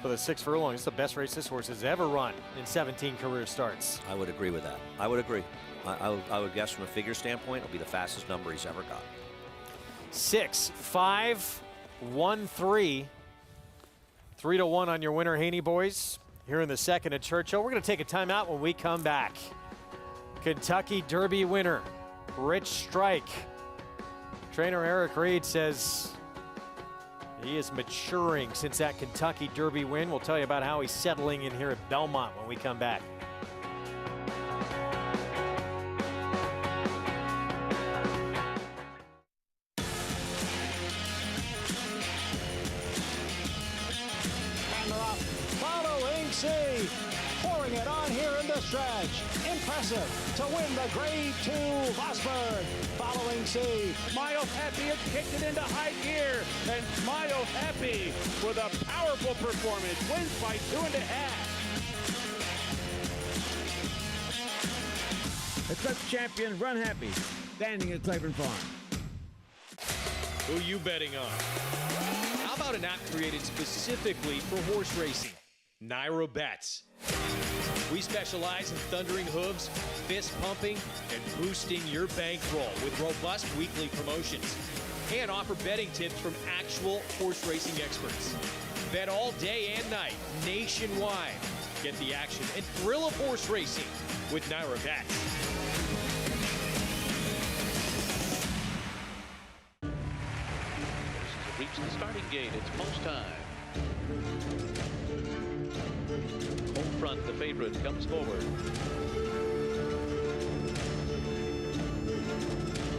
for the 6 furlongs. It's the best race this horse has ever run in 17 career starts. I would agree with that. I would agree. I would guess from a figure standpoint, it'll be the fastest number he's ever got. 6, 5, 1, 3. 3-1 on your winner, Haney Boys. Here in the second at Churchill. We're going to take a timeout when we come back. Kentucky Derby winner, Rich Strike. Trainer Eric Reed says he is maturing since that Kentucky Derby win. We'll tell you about how he's settling in here at Belmont when we come back. Pouring it on here in the stretch. Impressive to win the Grade 2 Vosburg. Following C. Smile Happy has kicked it into high gear. And Smile Happy with a powerful performance wins by 2.5. The Clutch champion Run Happy, standing at Claiborne Farm. Who you betting on? How about an app created specifically for horse racing? Nairo Bets. We specialize in thundering hooves, fist pumping, and boosting your bankroll with robust weekly promotions. And offer betting tips from actual horse racing experts. Bet all day and night, nationwide. Get the action and thrill of horse racing with Nairo Bets. Reach the starting gate. It's post time. Home front, the favorite comes forward.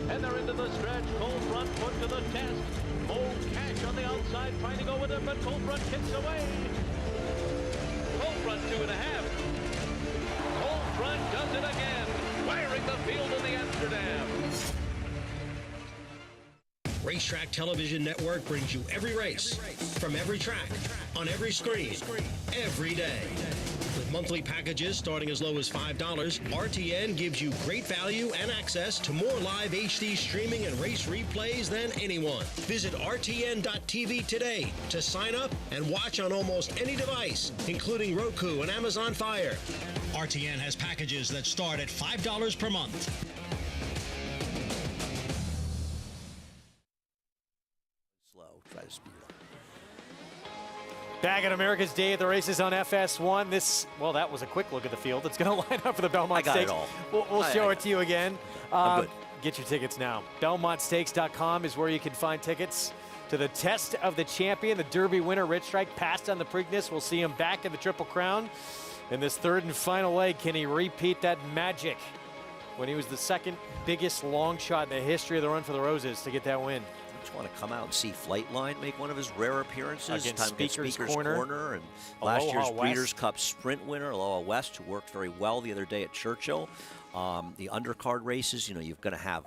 And they're into the stretch. Cold Front put to the test. Old Cash on the outside trying to go with it, but Cold Front kicks away. Cold Front 2.5. Cold Front does it again, wiring the field in the Amsterdam. Racetrack Television Network brings you every race, from every track, on every screen, every day. With monthly packages starting as low as $5, RTN gives you great value and access to more live HD streaming and race replays than anyone. Visit RTN.tv today to sign up and watch on almost any device, including Roku and Amazon Fire. RTN has packages that start at $5 per month. Slow, try to speed it up. Back at America's Day at the Races on FS1. Well, that was a quick look at the field. It's going to line up for the Belmont I got Stakes. it all. We'll show it to you again. I'm good. Get your tickets now. BelmontStakes.com is where you can find tickets to the Test of the Champion. The Derby winner, Rich Strike, passed on the Preakness. We'll see him back in the Triple Crown. In this third and final leg, can he repeat that magic when he was the second biggest long shot in the history of the Run for the Roses to get that win? I just want to come out and see Flightline make one of his rare appearances. Against Speaker's Corner. And Aloha last year's West. Breeders' Cup Sprint winner, Aloha West, who worked very well the other day at Churchill. The undercard races, you're going to have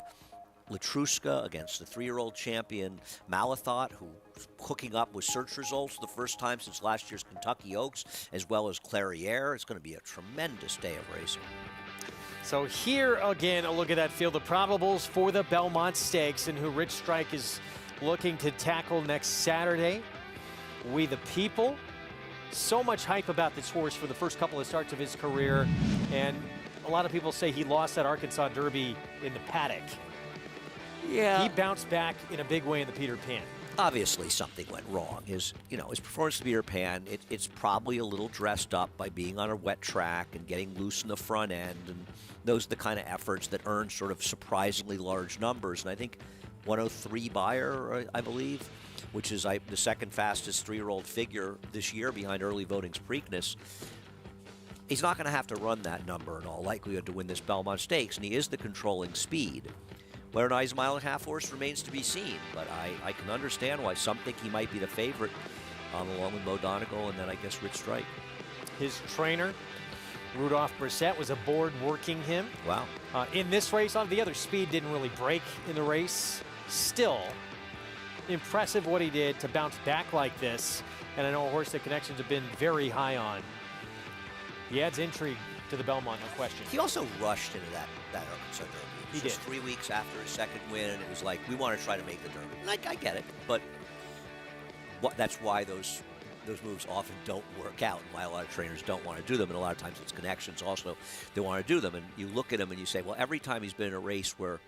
Latruska against the 3-year-old champion Malathot, who's hooking up with search results for the first time since last year's Kentucky Oaks, as well as Clairiere. It's going to be a tremendous day of racing. So here again, a look at that field of probables for the Belmont Stakes and who Rich Strike is looking to tackle next Saturday. We the People. So much hype about this horse for the first couple of starts of his career, and a lot of people say he lost that Arkansas Derby in the paddock. Yeah. He bounced back in a big way in the Peter Pan. Obviously, something went wrong. His performance at Peter Pan, it's probably a little dressed up by being on a wet track and getting loose in the front end, and those are the kind of efforts that earn sort of surprisingly large numbers. And I think 103 Beyer, I believe, which is the second fastest 3-year-old figure this year behind Early Voting's Preakness. He's not going to have to run that number in all likelihood to win this Belmont Stakes, and he is the controlling speed. Whether or not he's a 1.5 mile horse remains to be seen, but I can understand why some think he might be the favorite, along with Mo Donegal and then I guess Rich Strike. His trainer, Rudolph Brissett, was aboard working him. Wow. In this race, the other speed didn't really break in the race. Still, impressive what he did to bounce back like this, and I know a horse that connections have been very high on. He adds intrigue to the Belmont, no question. He also rushed into that Arkansas Derby. He did. 3 weeks after his second win, and it was like, we want to try to make the Derby. And I get it, but that's why those moves often don't work out, and why a lot of trainers don't want to do them, and a lot of times it's connections also they want to do them. And you look at him and you say, well, every time he's been in a race where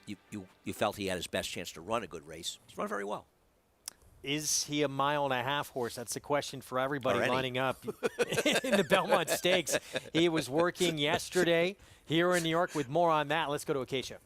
you felt he had his best chance to run a good race, he's run very well. Is he a 1.5 mile horse? That's the question for everybody Already. lining up in the Belmont Stakes. He was working yesterday here in New York. With more on that, let's go to Acacia.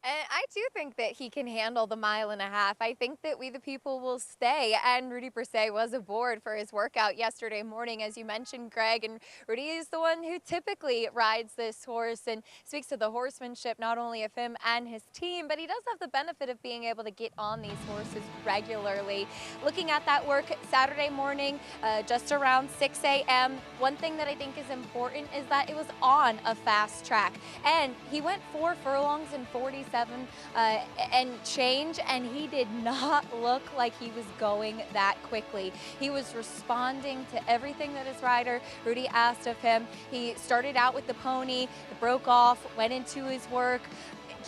And I do think that he can handle the 1.5 miles. I think that We the People will stay. And Rudy Brissett was aboard for his workout yesterday morning, as you mentioned, Greg. And Rudy is the one who typically rides this horse and speaks to the horsemanship not only of him and his team, but he does have the benefit of being able to get on these horses regularly. Looking at that work Saturday morning, just around 6 a.m., one thing that I think is important is that it was on a fast track. And he went 4 furlongs in 47 and change, and he did not look like he was going that quickly. He was responding to everything that his rider, Rudy, asked of him. He started out with the pony, broke off, went into his work,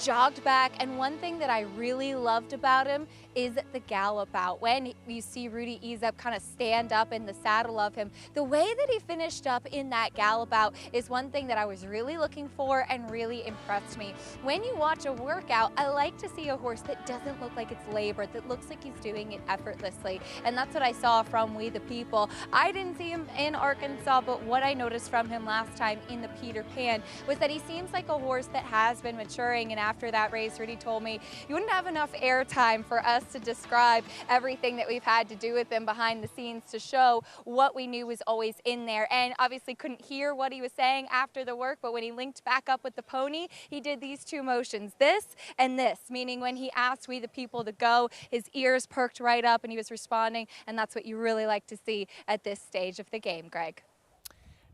jogged back, and one thing that I really loved about him is the gallop out. When you see Rudy ease up, kind of stand up in the saddle of him, the way that he finished up in that gallop out is one thing that I was really looking for and really impressed me. When you watch a workout, I like to see a horse that doesn't look like it's labored, that looks like he's doing it effortlessly, and that's what I saw from We the People. I didn't see him in Arkansas, but what I noticed from him last time in the Peter Pan was that he seems like a horse that has been maturing, and after that race, Rudy told me you wouldn't have enough airtime for us to describe everything that we've had to do with him behind the scenes to show what we knew was always in there. And obviously couldn't hear what he was saying after the work, but when he linked back up with the pony, he did these two motions, this and this, meaning when he asked We the People to go, his ears perked right up and he was responding, and that's what you really like to see at this stage of the game, Greg.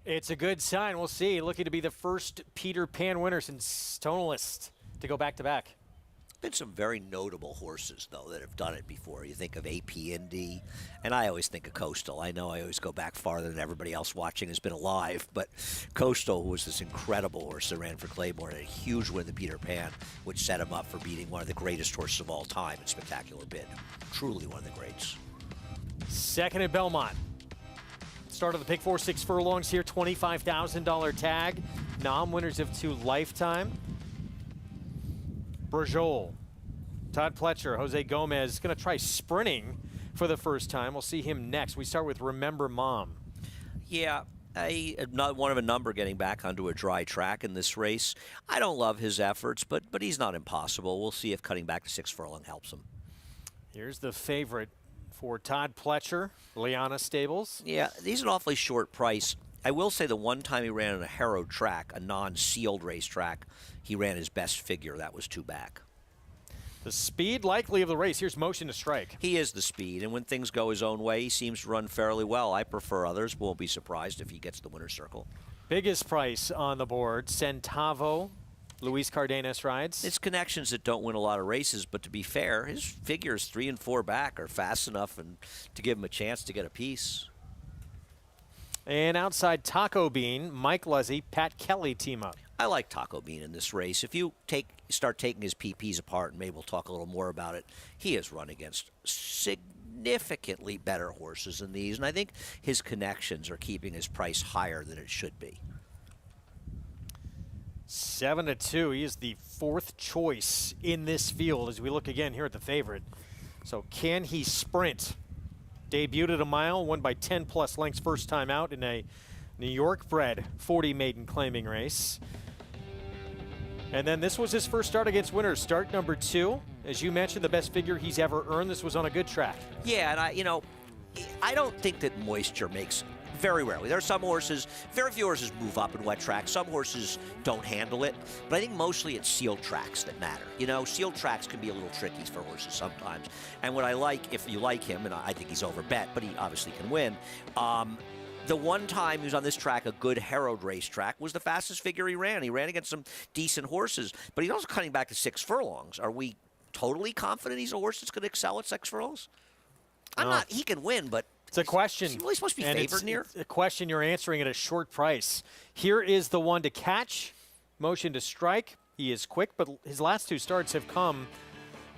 It's a good sign. We'll see. Looking to be the first Peter Pan winner since Tonalist to go back-to-back. Been some very notable horses, though, that have done it before. You think of AP Indy, and I always think of Coastal. I know I always go back farther than everybody else watching has been alive, but Coastal was this incredible horse that ran for Claiborne, and a huge win at the Peter Pan, which set him up for beating one of the greatest horses of all time in Spectacular Bid. Truly one of the greats. Second at Belmont. Start of the pick 4, 6 furlongs here, $25,000 tag. Nom winners of 2 lifetime. Brajol, Todd Pletcher, Jose Gomez going to try sprinting for the first time. We'll see him next. We start with Remember Mom. Yeah, not one of a number getting back onto a dry track in this race. I don't love his efforts, but he's not impossible. We'll see if cutting back to 6 furlong helps him. Here's the favorite for Todd Pletcher, Liana Stables. Yeah, he's an awfully short price. I will say the one time he ran on a Harrow track, a non-sealed racetrack, he ran his best figure. That was 2 back. The speed likely of the race. Here's Motion to Strike. He is the speed, and when things go his own way, he seems to run fairly well. I prefer others. Won't be surprised if he gets the winner's circle. Biggest price on the board, Centavo. Luis Cardenas rides. It's connections that don't win a lot of races, but to be fair, his figures 3 and 4 back are fast enough and to give him a chance to get a piece. And outside Taco Bean, Mike Luzzy, Pat Kelly team up. I like Taco Bean in this race. If you start taking his PPs apart, and maybe we'll talk a little more about it, he has run against significantly better horses than these, and I think his connections are keeping his price higher than it should be. 7-2. He is the 4th choice in this field as we look again here at the favorite. So can he sprint? Debuted at a mile, won by 10+ lengths first time out in a New York bred 40 maiden claiming race. And then this was his first start against winners, start number 2. As you mentioned, the best figure he's ever earned. This was on a good track. Yeah, and I don't think that moisture makes, very rarely. There are some horses, very few horses move up in wet tracks. Some horses don't handle it. But I think mostly it's sealed tracks that matter. Sealed tracks can be a little tricky for horses sometimes. And what I like, if you like him, and I think he's overbet, but he obviously can win, the one time he was on this track, a good Harrow racetrack, was the fastest figure he ran. He ran against some decent horses, but he's also cutting back to 6 furlongs. Are we totally confident he's a horse that's going to excel at 6 furlongs? I'm not. He can win, but it's a question. Is he really supposed to be favored near? It's a question you're answering at a short price. Here is the one to catch. Motion to Strike. He is quick, but his last 2 starts have come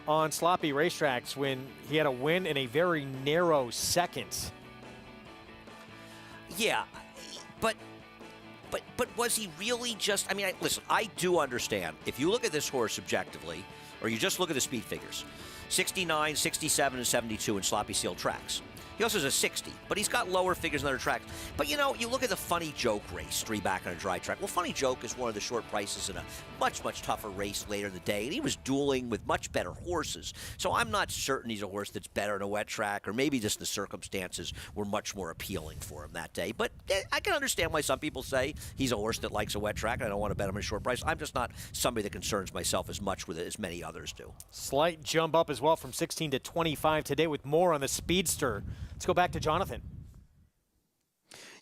on sloppy racetracks when he had a win in a very narrow second. Yeah, but was he really just? I mean, listen, I do understand. If you look at this horse objectively, or you just look at the speed figures, 69, 67, and 72 in sloppy sealed tracks. He also has a 60, but he's got lower figures on other tracks. But, you look at the Funny Joke race, 3 back on a dry track. Well, Funny Joke is one of the short prices in a much, much tougher race later in the day, and he was dueling with much better horses. So I'm not certain he's a horse that's better in a wet track, or maybe just the circumstances were much more appealing for him that day. But I can understand why some people say he's a horse that likes a wet track, and I don't want to bet him at a short price. I'm just not somebody that concerns myself as much with it as many others do. Slight jump up as well from 16 to 25 today with more on the Speedster. Let's go back to Jonathan.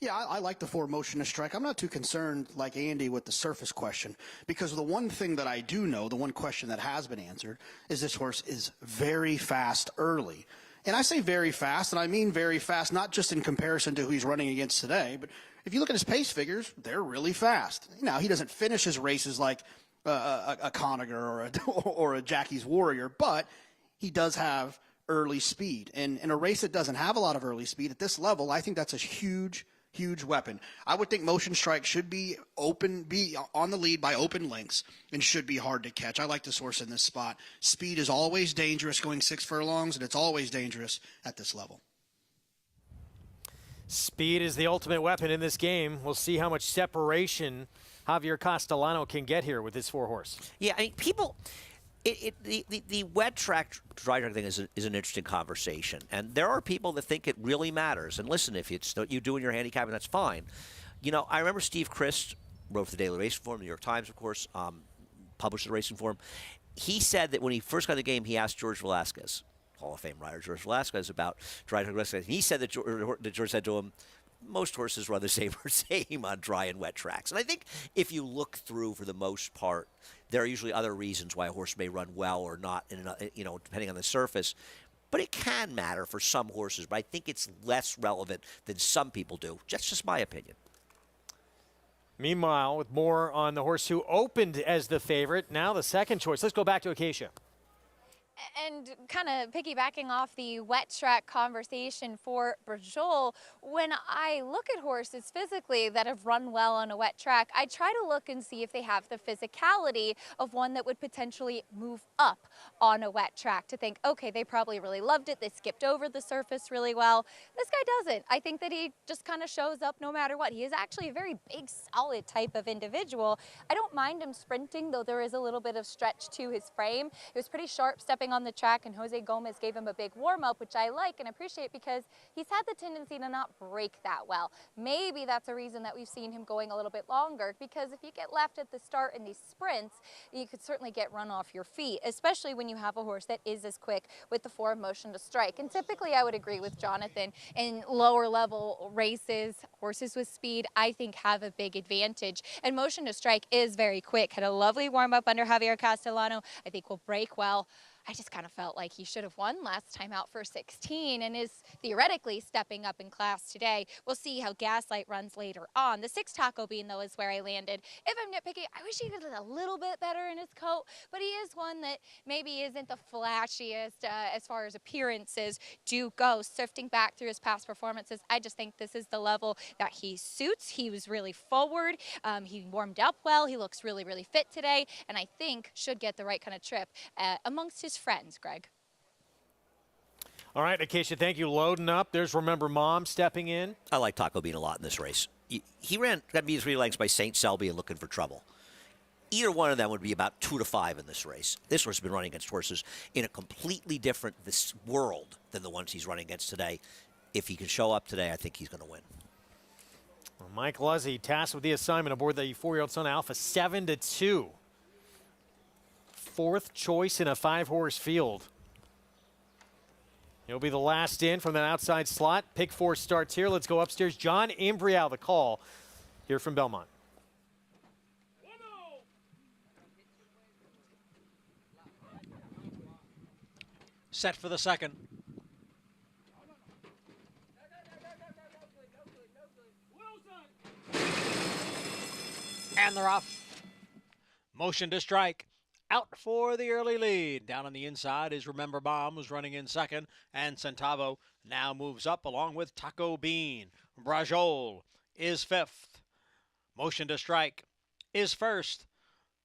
Yeah, I like the 4 Motion to Strike. I'm not too concerned, like Andy, with the surface question, because the one thing that I do know, the one question that has been answered, is this horse is very fast early. And I say very fast, and I mean very fast, not just in comparison to who he's running against today, but if you look at his pace figures, they're really fast. Now, he doesn't finish his races like a Conager or a Jackie's Warrior, but he does have early speed. And in a race that doesn't have a lot of early speed at this level, I think that's a huge weapon. I would think Motion Strike should be on the lead by open lengths and should be hard to catch. I like this horse in this spot. Speed is always dangerous going 6 furlongs, and it's always dangerous at this level. Speed is the ultimate weapon in this game. We'll see how much separation Javier Castellano can get here with this 4-horse. Yeah, I mean, people... The wet track, dry track thing is an interesting conversation. And there are people that think it really matters. And listen, if it's what you do in your handicapping, that's fine. I remember Steve Christ wrote for the Daily Racing Form, New York Times, of course, published the Racing Form. He said that when he first got the game, he asked George Velasquez, Hall of Fame rider George Velasquez, about dry track racing. He said that George said to him, most horses run the same on dry and wet tracks. And I think if you look through, for the most part, there are usually other reasons why a horse may run well or not, depending on the surface. But it can matter for some horses, but I think it's less relevant than some people do. That's just my opinion. Meanwhile, with more on the horse who opened as the favorite, now the second choice. Let's go back to Acacia. And kind of piggybacking off the wet track conversation for Brajol, when I look at horses physically that have run well on a wet track, I try to look and see if they have the physicality of one that would potentially move up on a wet track, to think, okay, they probably really loved it. They skipped over the surface really well. This guy doesn't. I think that he just kind of shows up no matter what. He is actually a very big, solid type of individual. I don't mind him sprinting, though there is a little bit of stretch to his frame. It was pretty sharp stepping on the track, and Jose Gomez gave him a big warm-up, which I like and appreciate because he's had the tendency to not break that well. Maybe that's a reason that we've seen him going a little bit longer, because if you get left at the start in these sprints, you could certainly get run off your feet, especially when you have a horse that is as quick with the form motion to strike. And typically I would agree with Jonathan, in lower level races, horses with speed, I think, have a big advantage. And motion to strike is very quick. Had a lovely warm-up under Javier Castellano. I think will break well. I just kind of felt like he should have won last time out for 16 and is theoretically stepping up in class today. We'll see how Gaslight runs later on. The 6 Taco Bean, though, is where I landed. If I'm nitpicking, I wish he did a little bit better in his coat, but he is one that maybe isn't the flashiest as far as appearances do go. Sifting back through his past performances, I just think this is the level that he suits. He was really forward. He warmed up well. He looks really, really fit today, and I think should get the right kind of trip amongst his friends, Greg. All right, Acacia, thank you. Loading up. There's Remember Mom stepping in. I like Taco Bean a lot in this race. He got beat 3 lengths by St. Selby and Looking for Trouble. Either one of them would be about 2 to 5 in this race. This horse has been running against horses in a completely different world than the ones he's running against today. If he can show up today, I think he's going to win. Well, Mike Luzzi tasked with the assignment aboard the 4-year-old Son Alpha, 7-2. 4th choice in a 5-horse field. He'll be the last in from that outside slot. Pick 4 starts here. Let's go upstairs. John Imbrial, the call here from Belmont. Set for the second. And they're off. Motion to strike. Out for the early lead. Down on the inside is Remember Mom, who's running in second, and Centavo now moves up along with Taco Bean. Brajol is 5th. Motion to strike is 1st,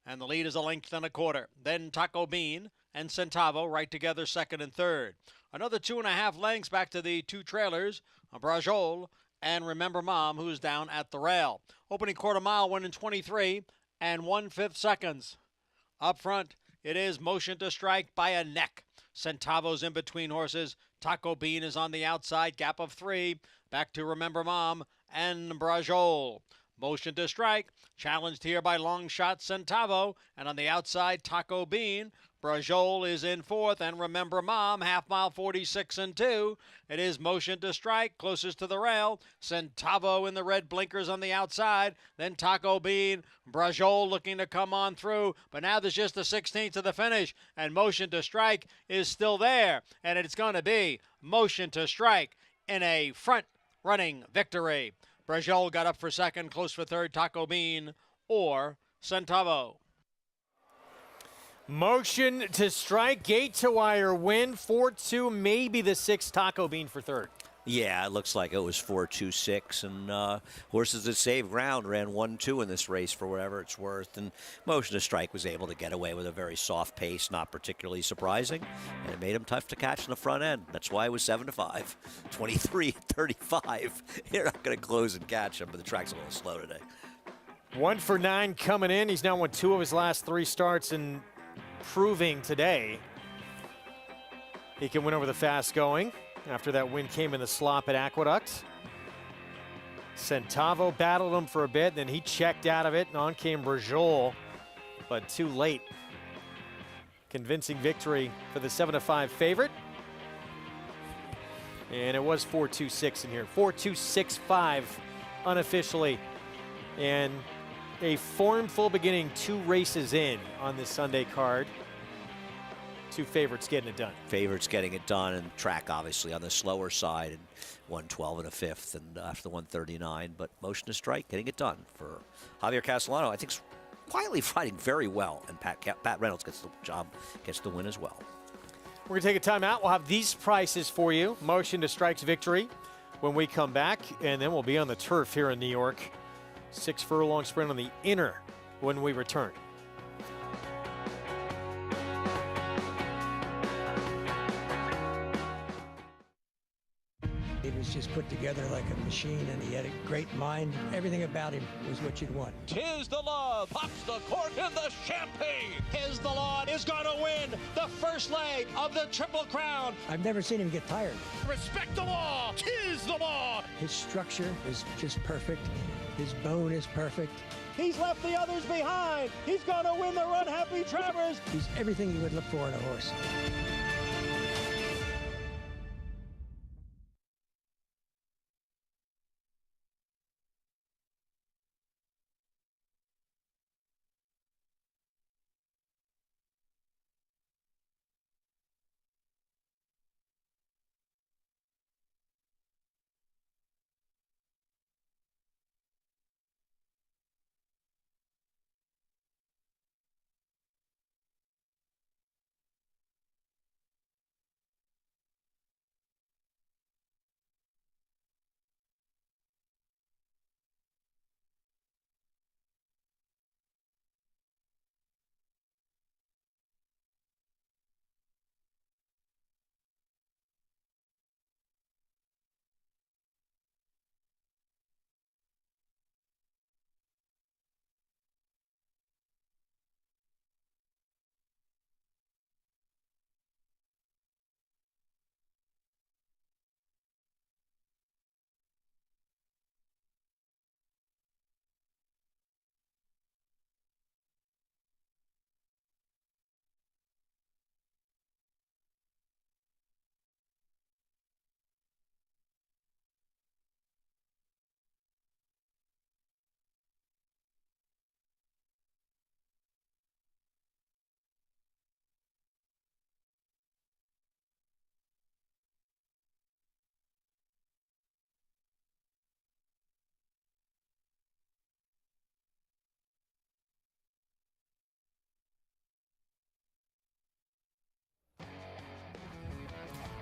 and the lead is 1.25 lengths. Then Taco Bean and Centavo right together 2nd and 3rd. Another 2.5 lengths back to the 2 trailers, Brajol and Remember Mom, who's down at the rail. Opening quarter mile, 1 in 23 and 1/5 seconds. Up front, it is Motion to Strike by a neck. Centavo's in between horses. Taco Bean is on the outside, gap of 3. Back to Remember Mom and Brajol. Motion to Strike, challenged here by long shot Centavo. And on the outside, Taco Bean. Brajol is in 4th, and Remember Mom, half mile 46 and 2. It is Motion to Strike, closest to the rail. Centavo in the red blinkers on the outside. Then Taco Bean. Brajol looking to come on through, but now there's just a 16th to the finish, and Motion to Strike is still there, and it's going to be Motion to Strike in a front-running victory. Brajol got up for 2nd, close for 3rd, Taco Bean or Centavo. Motion to Strike, gate to wire win, 4-2, maybe the 6th Taco Bean for 3rd. Yeah, it looks like it was 4-2-6, and horses that saved ground ran 1-2 in this race for whatever it's worth, and Motion to Strike was able to get away with a very soft pace, not particularly surprising, and it made him tough to catch in the front end. That's why it was 7-5, 23-35. You're not going to close and catch him, but the track's a little slow today. 1 for 9 coming in. He's now won 2 of his last 3 starts, and proving today he can win over the fast going after that win came in the slop at Aqueduct. Centavo battled him for a bit, then he checked out of it, and on came Brajol, but too late. Convincing victory for the 7-5 favorite. And it was 4-2-6 in here. 4-2-6-5 unofficially. And a formful beginning 2 races in on this Sunday card. 2 favorites getting it done. Favorites getting it done, and track obviously on the slower side, and 112 and a 5th, and after the 139. But Motion to Strike getting it done for Javier Castellano. I think quietly fighting very well, and Pat Reynolds gets the job, gets the win as well. We're going to take a time out. We'll have these prices for you. Motion to Strike's victory when we come back, and then we'll be on the turf here in New York. 6 furlong sprint on the inner when we return. He was just put together like a machine, and he had a great mind. Everything about him was what you'd want. Tis the Law pops the cork in the champagne. Tis the Law is going to win the first leg of the Triple Crown. I've never seen him get tired. Respect the law. Tis the law. His structure is just perfect. His bone is perfect. He's left the others behind. He's going to win the Run Happy Travers. He's everything you would look for in a horse.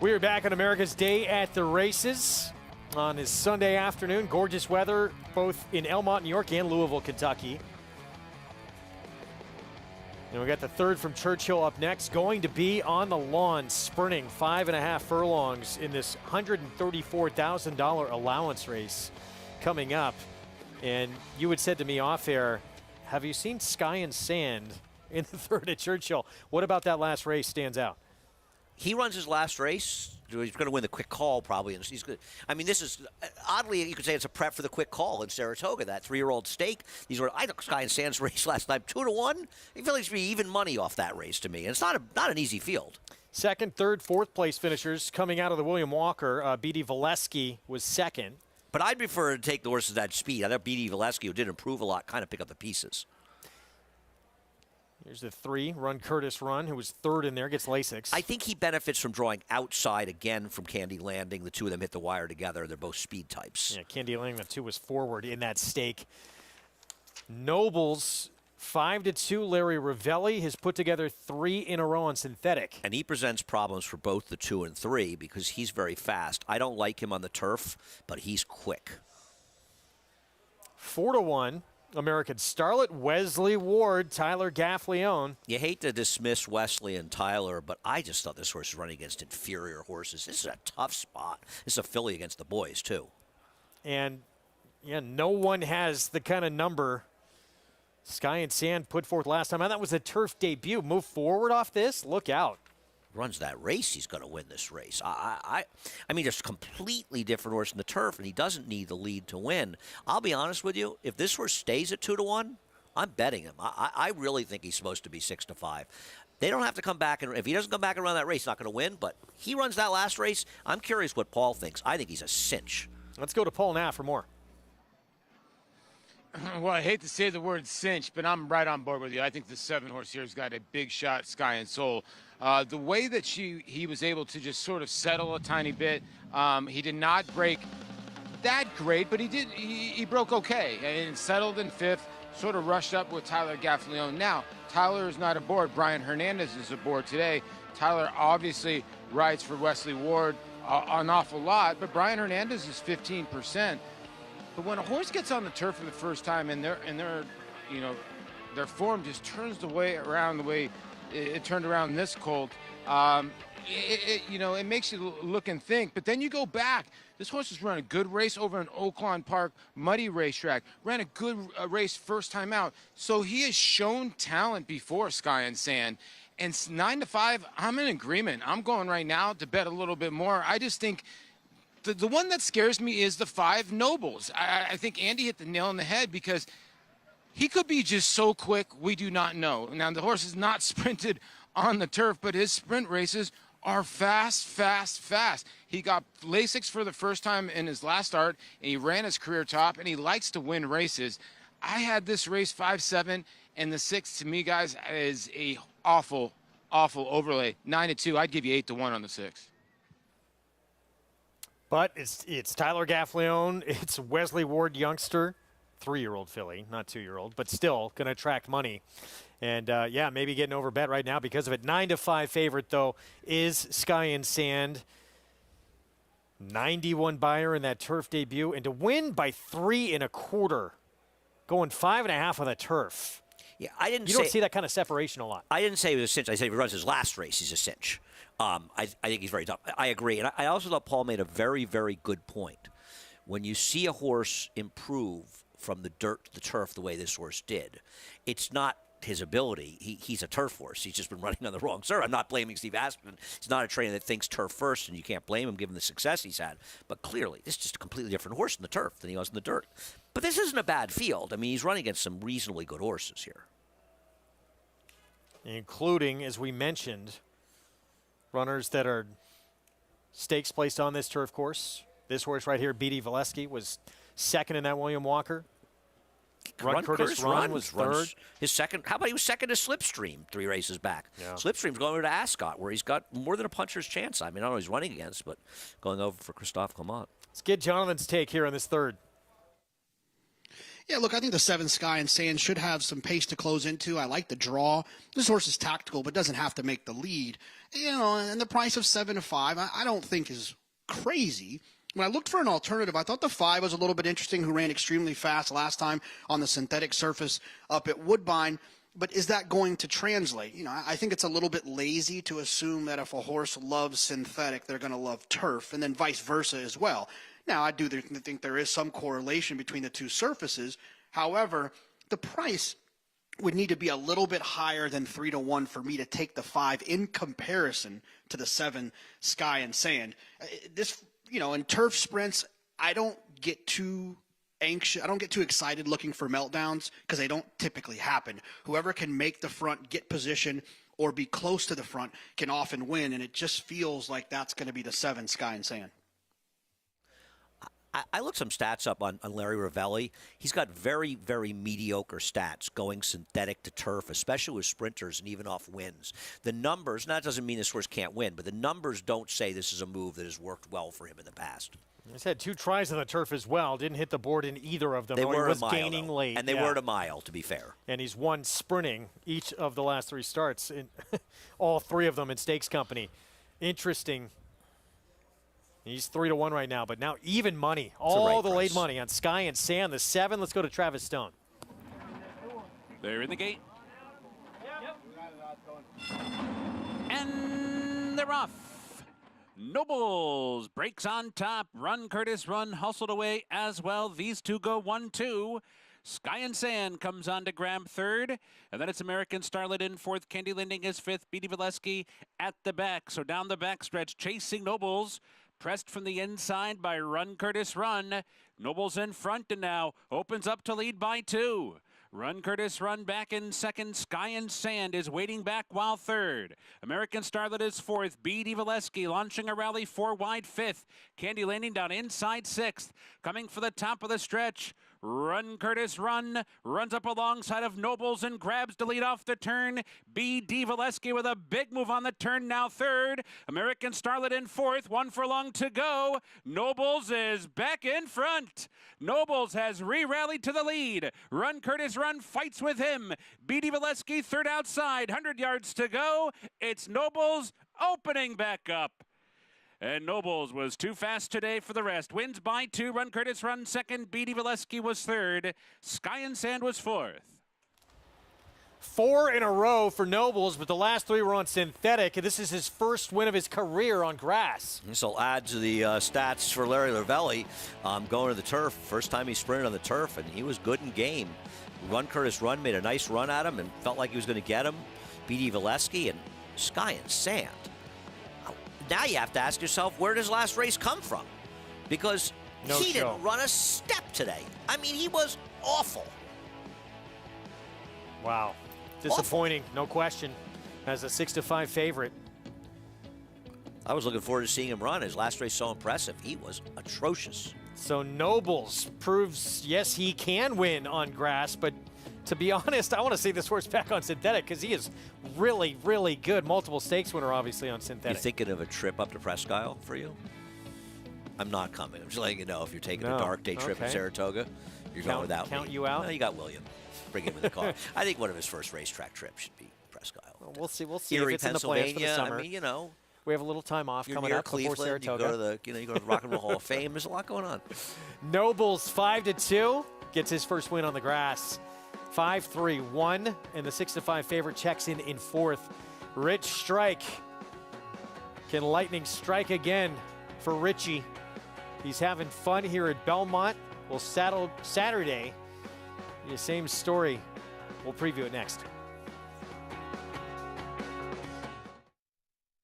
We are back on America's Day at the Races on this Sunday afternoon. Gorgeous weather both in Elmont, New York and Louisville, Kentucky. And we got the third from Churchill up next, going to be on the lawn sprinting 5.5 furlongs in this $134,000 allowance race coming up. And you had said to me off air, have you seen Sky and Sand in the third at Churchill? What about that last race stands out? He runs his last race. He's going to win the quick call probably. And he's good. I mean, this is oddly you could say it's a prep for the quick call in Saratoga. That 3-year-old stake. These were I took Sky and Sand's race last time 2-1. He feels like to be even money off that race to me. And it's not an easy field. Second, third, fourth place finishers coming out of the William Walker. B.D. Valesky was second. But I'd prefer to take the horses at speed. I thought B.D. Valesky, who did improve a lot, kind of pick up the pieces. Here's the 3, Run Curtis Run, who was third in there, gets Lasix. I think he benefits from drawing outside again from Candy Landing. The two of them hit the wire together. They're both speed types. Yeah, Candy Landing, the 2 was forward in that stake. Nobles, 5-2. Larry Ravelli has put together 3 in a row on synthetic. And he presents problems for both the 2 and 3 because he's very fast. I don't like him on the turf, but he's quick. 4-1. American Starlet, Wesley Ward, Tyler Gaffleone. You hate to dismiss Wesley and Tyler, but I just thought this horse was running against inferior horses. This is a tough spot. This is a filly against the boys, too. And, yeah, no one has the kind of number Sky and Sand put forth last time. And that was a turf debut. Move forward off this. Look out. Runs that race, he's going to win this race. I mean, it's a completely different horse in the turf, and he doesn't need the lead to win. I'll be honest with you, if this horse stays at 2-1, I'm betting him. I really think he's supposed to be 6-5. They don't have to come back, and if he doesn't come back and run that race, he's not going to win, but he runs that last race. I'm curious what Paul thinks. I think he's a cinch. Let's go to Paul now for more. Well, I hate to say the word cinch, but I'm right on board with you. I think the 7-horse here has got a big shot, Sky and Soul. The way that he was able to just sort of settle a tiny bit, he did not break that great, but he broke okay and settled in 5th, sort of rushed up with Tyler Gaffleone. Now, Tyler is not aboard. Brian Hernandez is aboard today. Tyler obviously rides for Wesley Ward an awful lot, but Brian Hernandez is 15%. But when a horse gets on the turf for the first time and their form just turns the way around the way it turned around this colt, it makes you look and think. But then you go back. This horse has run a good race over in Oaklawn Park, muddy racetrack. Ran a good race first time out. So he has shown talent before, Sky and Sand. And 9-5, I'm in agreement. I'm going right now to bet a little bit more. I just think the one that scares me is the 5 Nobles. I think Andy hit the nail on the head because he could be just so quick, we do not know. Now, the horse is not sprinted on the turf, but his sprint races are fast, fast, fast. He got Lasix for the first time in his last start, and he ran his career top, and he likes to win races. I had this race 5-7, and the 6, to me, guys, is a awful overlay. 9-2, I'd give you 8-1 on the 6. But it's Tyler Gaffleone, it's Wesley Ward youngster, 3-year-old filly, not 2-year-old, but still going to attract money. And, maybe getting overbet right now because of it. 9-5 favorite, though, is Sky and Sand. 91 buyer in that turf debut. And to win by 3 1/4, going 5.5 on the turf. Yeah, You don't see that kind of separation a lot. I didn't say he was a cinch. I said if he runs his last race, he's a cinch. I think he's very tough. I agree. And I also thought Paul made a very, very good point. When you see a horse improve from the dirt to the turf the way this horse did, it's not his ability. He's a turf horse. He's just been running on the wrong surface. I'm not blaming Steve Aspen. He's not a trainer that thinks turf first, and you can't blame him given the success he's had. But clearly, this is just a completely different horse in the turf than he was in the dirt. But this isn't a bad field. I mean, he's running against some reasonably good horses here. Including, as we mentioned, runners that are stakes placed on this turf course. This horse right here, B.D. Valesky, was second in that William Walker. Run Curtis Run was third. His second. How about he was second to Slipstream 3 races back? Yeah. Slipstream's going over to Ascot, where he's got more than a puncher's chance. I mean, I don't know who he's running against, but going over for Christophe Clement. Let's get Jonathan's take here on this third. Yeah, look, I think the 7 Sky and Sand should have some pace to close into. I like the draw. This horse is tactical, but doesn't have to make the lead. And the price of 7-5, I don't think is crazy. When I looked for an alternative, I thought the 5 was a little bit interesting, who ran extremely fast last time on the synthetic surface up at Woodbine. But is that going to translate? I think it's a little bit lazy to assume that if a horse loves synthetic, they're going to love turf, and then vice versa as well. Now, I do think there is some correlation between the two surfaces. However, the price would need to be a little bit higher than 3-1 for me to take the 5 in comparison to the 7 Sky and Sand. In turf sprints, I don't get too anxious. I don't get too excited looking for meltdowns because they don't typically happen. Whoever can make the front, get position, or be close to the front can often win, and it just feels like that's going to be the 7 Sky and Sand. I looked some stats up on Larry Ravelli. He's got very, very mediocre stats going synthetic to turf, especially with sprinters and even off wins. The numbers, and that doesn't mean this horse can't win, but the numbers don't say this is a move that has worked well for him in the past. He's had 2 tries on the turf as well. Didn't hit the board in either of them. They were he was a mile, gaining though. late. And they were at a mile, to be fair. And he's won sprinting each of the last 3 starts, in all 3 of them in Stakes Company. Interesting. He's 3-1 right now, but now even money. All the late money on Sky and Sand. The 7. Let's go to Travis Stone. They're in the gate. And they're off. Nobles breaks on top. Run Curtis Run hustled away as well. These two go 1-2. Sky and Sand comes on to grab third. And then it's American Starlet in fourth. Candy Lending is fifth. B.D. Valesky at the back. So down the backstretch, chasing Nobles. Pressed from the inside by Run Curtis Run. Nobles in front and now opens up to lead by 2. Run Curtis Run back in second. Sky and Sand is waiting back while third. American Starlet is fourth. B.D. Valesky launching a rally 4 wide fifth. Candy Landing down inside sixth. Coming for the top of the stretch. Run Curtis Run runs up alongside of Nobles and grabs to lead off the turn. B.D. Valesky with a big move on the turn, now third. American Starlet in fourth, 1 furlong to go. Nobles is back in front. Nobles has re-rallied to the lead. Run Curtis Run fights with him. B.D. Valesky third outside, 100 yards to go. It's Nobles opening back up. And Nobles was too fast today for the rest. Wins by 2. Run Curtis run second. Beatty Valesky was third. Sky and Sand was fourth. 4 in a row for Nobles, but the last 3 were on synthetic. This is his first win of his career on grass. This will add to the stats for Larry Lavelli going to the turf. First time he sprinted on the turf, and he was good in game. Run Curtis Run made a nice run at him and felt like he was going to get him. Beatty Valesky and Sky and Sand. Now you have to ask yourself, where does last race come from? Because he didn't run a step today. I mean, he was awful. Wow. Disappointing, no question, as a 6-5 favorite. I was looking forward to seeing him run. His last race so impressive. He was atrocious. So Nobles proves, yes, he can win on grass, but to be honest, I want to see this horse back on synthetic because he is really, really good. Multiple stakes winner, obviously, on synthetic. You thinking of a trip up to Presque Isle for you? I'm not coming. I'm just letting you know if you're taking a dark day trip in Saratoga, you're going without me. Count you out? No, you got William. Bring him in the car. I think one of his first racetrack trips should be Presque Isle. Well, we'll see. We'll see Erie, if it's in the plans for the summer. I mean, you know. We have a little time off coming near up before Cleveland, Saratoga. You go to the Rock and Roll Hall of Fame. There's a lot going on. Nobles 5-2 gets his first win on the grass. 5-3-1, and the 6-5 favorite checks in fourth. Rich Strike. Can lightning strike again for Richie? He's having fun here at Belmont. We'll saddle Saturday. The same story. We'll preview it next.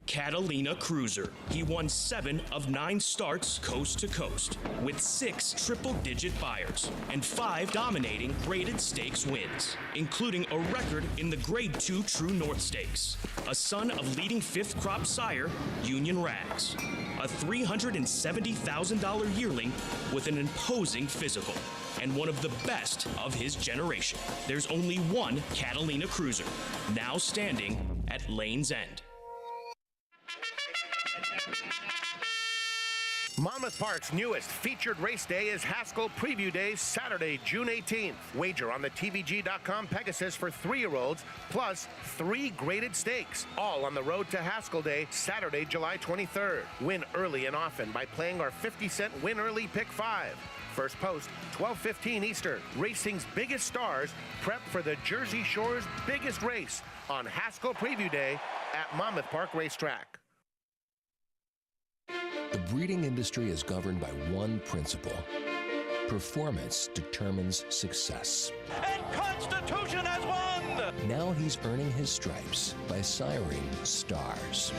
Catalina Cruiser. He won 7 of 9 starts coast to coast, with 6 triple-digit buyers and 5 dominating graded stakes wins, including a record in the Grade 2 True North Stakes. A son of leading 5th crop sire, Union Rags. A $370,000 yearling with an imposing physical, and one of the best of his generation. There's only one Catalina Cruiser, now standing at Lane's End. Monmouth Park's newest featured race day is Haskell Preview Day, Saturday, June 18th. Wager on the TVG.com Pegasus for 3-year-olds, plus 3 graded stakes, all on the road to Haskell Day, Saturday, July 23rd. Win early and often by playing our 50-cent Win Early Pick 5. First post, 12:15 Eastern. Racing's biggest stars prep for the Jersey Shore's biggest race on Haskell Preview Day at Monmouth Park Racetrack. The breeding industry is governed by one principle. Performance determines success. And Constitution has won! Now he's earning his stripes by siring stars.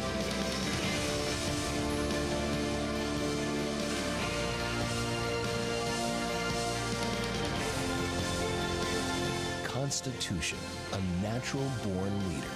Constitution, a natural-born leader.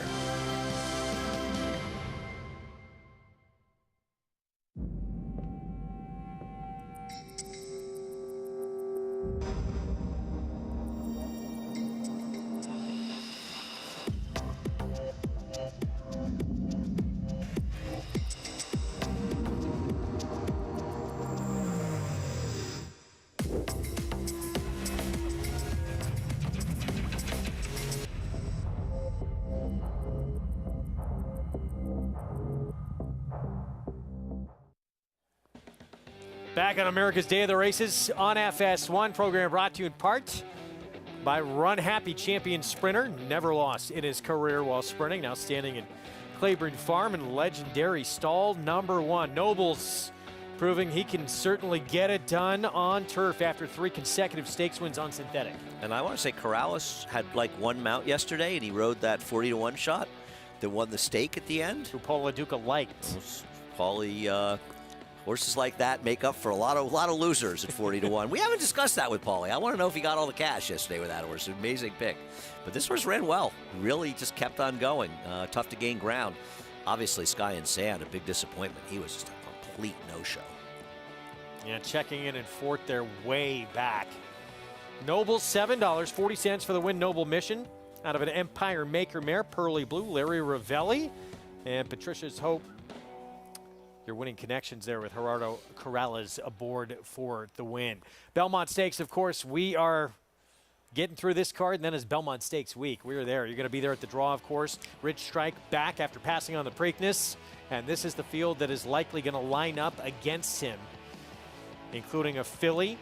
Back on America's Day of the Races on FS1, program brought to you in part by Run Happy, champion sprinter, never lost in his career while sprinting, now standing in Claiborne Farm and legendary stall number 1. Nobles proving he can certainly get it done on turf after 3 consecutive stakes wins on synthetic. And I want to say Corrales had like one mount yesterday, and he rode that 40-1 shot that won the stake at the end. Who Paul LaDuca liked. Paulie, horses like that make up for a lot of losers at 40-1. We haven't discussed that with Paulie. I want to know if he got all the cash yesterday with that horse. Amazing pick. But this horse ran well. Really just kept on going. Tough to gain ground. Obviously, Sky and Sand, a big disappointment. He was just a complete no-show. Yeah, checking in fourth, they're way back. Noble, $7.40 for the Win Noble Mission. Out of an Empire Maker mare, Pearly Blue, Larry Ravelli, and Patricia's Hope. Your winning connections there with Gerardo Corrales aboard for the win. Belmont Stakes, of course, we are getting through this card, and then it's Belmont Stakes week. We are there. You're going to be there at the draw, of course. Rich Strike back after passing on the Preakness. And this is the field that is likely going to line up against him, including a filly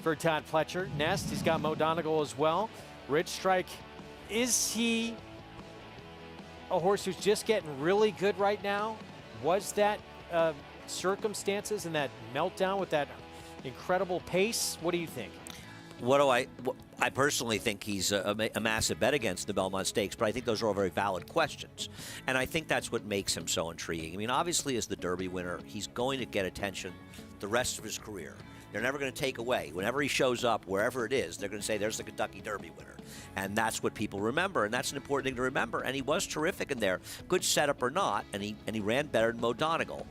for Todd Pletcher. Nest, he's got Mo Donegal as well. Rich Strike, is he a horse who's just getting really good right now? Was that circumstances and that meltdown with that incredible pace? What do you think? I personally think he's a massive bet against the Belmont Stakes, but I think those are all very valid questions. And I think that's what makes him so intriguing. I mean, obviously, as the Derby winner, he's going to get attention the rest of his career. They're never going to take away. Whenever he shows up, wherever it is, they're going to say, there's the Kentucky Derby winner. And that's what people remember, and that's an important thing to remember. And he was terrific in there, good setup or not, and he ran better than Mo Donegal.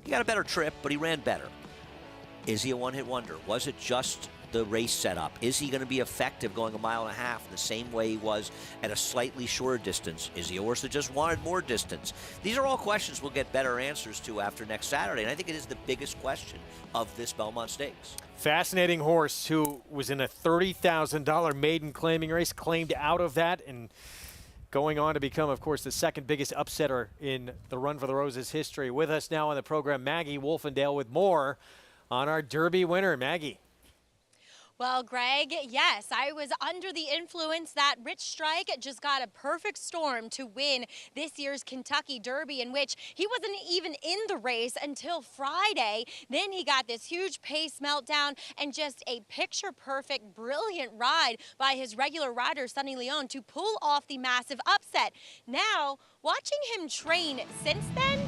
He got a better trip, but he ran better. Is he a one-hit wonder? Was it just the race setup? Is he going to be effective going 1.5 miles the same way he was at a slightly shorter distance? Is he a horse that just wanted more distance? These are all questions we'll get better answers to after next Saturday, and I think it is the biggest question of this Belmont Stakes. Fascinating horse who was in a $30,000 maiden claiming race, claimed out of that, and going on to become, of course, the second biggest upsetter in the Run for the Roses history. With us now on the program, Maggie Wolfendale with more on our Derby winner. Maggie. Well, Greg, yes, I was under the influence that Rich Strike just got a perfect storm to win this year's Kentucky Derby, in which he wasn't even in the race until Friday. Then he got this huge pace meltdown and just a picture-perfect, brilliant ride by his regular rider, Sonny Leon, to pull off the massive upset. Now, watching him train since then,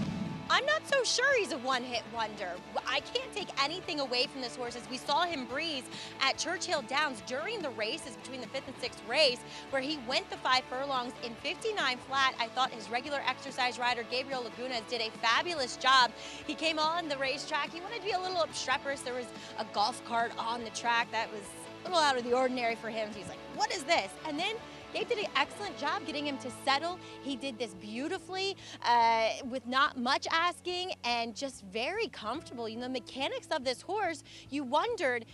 I'm not so sure he's a one-hit wonder. I can't take anything away from this horse, as we saw him breeze at Churchill Downs during the races between the 5th and 6th race, where he went the 5 furlongs in 59 flat. I thought his regular exercise rider, Gabriel Lagunas, did a fabulous job. He came on the racetrack. He wanted to be a little obstreperous. There was a golf cart on the track that was a little out of the ordinary for him. He's like, what is this? And then Gabe did an excellent job getting him to settle. He did this beautifully with not much asking and just very comfortable. You know, the mechanics of this horse, you wondered,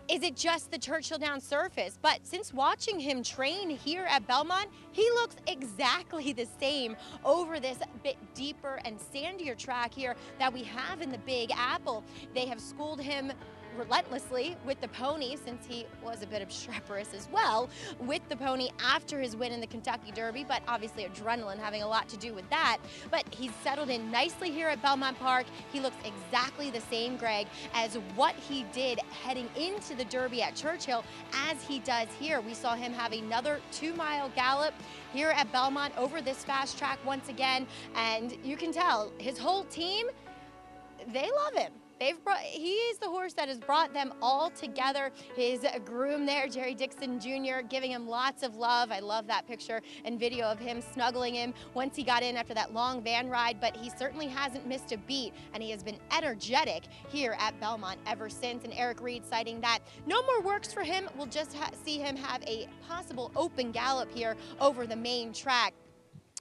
is it just the Churchill Downs surface? But since watching him train here at Belmont, he looks exactly the same over this bit deeper and sandier track here that we have in the Big Apple. They have schooled him relentlessly with the pony, since he was a bit obstreperous as well with the pony after his win in the Kentucky Derby, but obviously adrenaline having a lot to do with that. But he's settled in nicely here at Belmont Park. He looks exactly the same, Greg, as what he did heading into the Derby at Churchill as he does here. We saw him have another 2-mile gallop here at Belmont over this fast track once again, and you can tell his whole team, they love him. He is the horse that has brought them all together. His groom there, Jerry Dixon Jr., giving him lots of love. I love that picture and video of him snuggling him once he got in after that long van ride, but he certainly hasn't missed a beat, and he has been energetic here at Belmont ever since. And Eric Reed citing that no more works for him. We'll just see him have a possible open gallop here over the main track.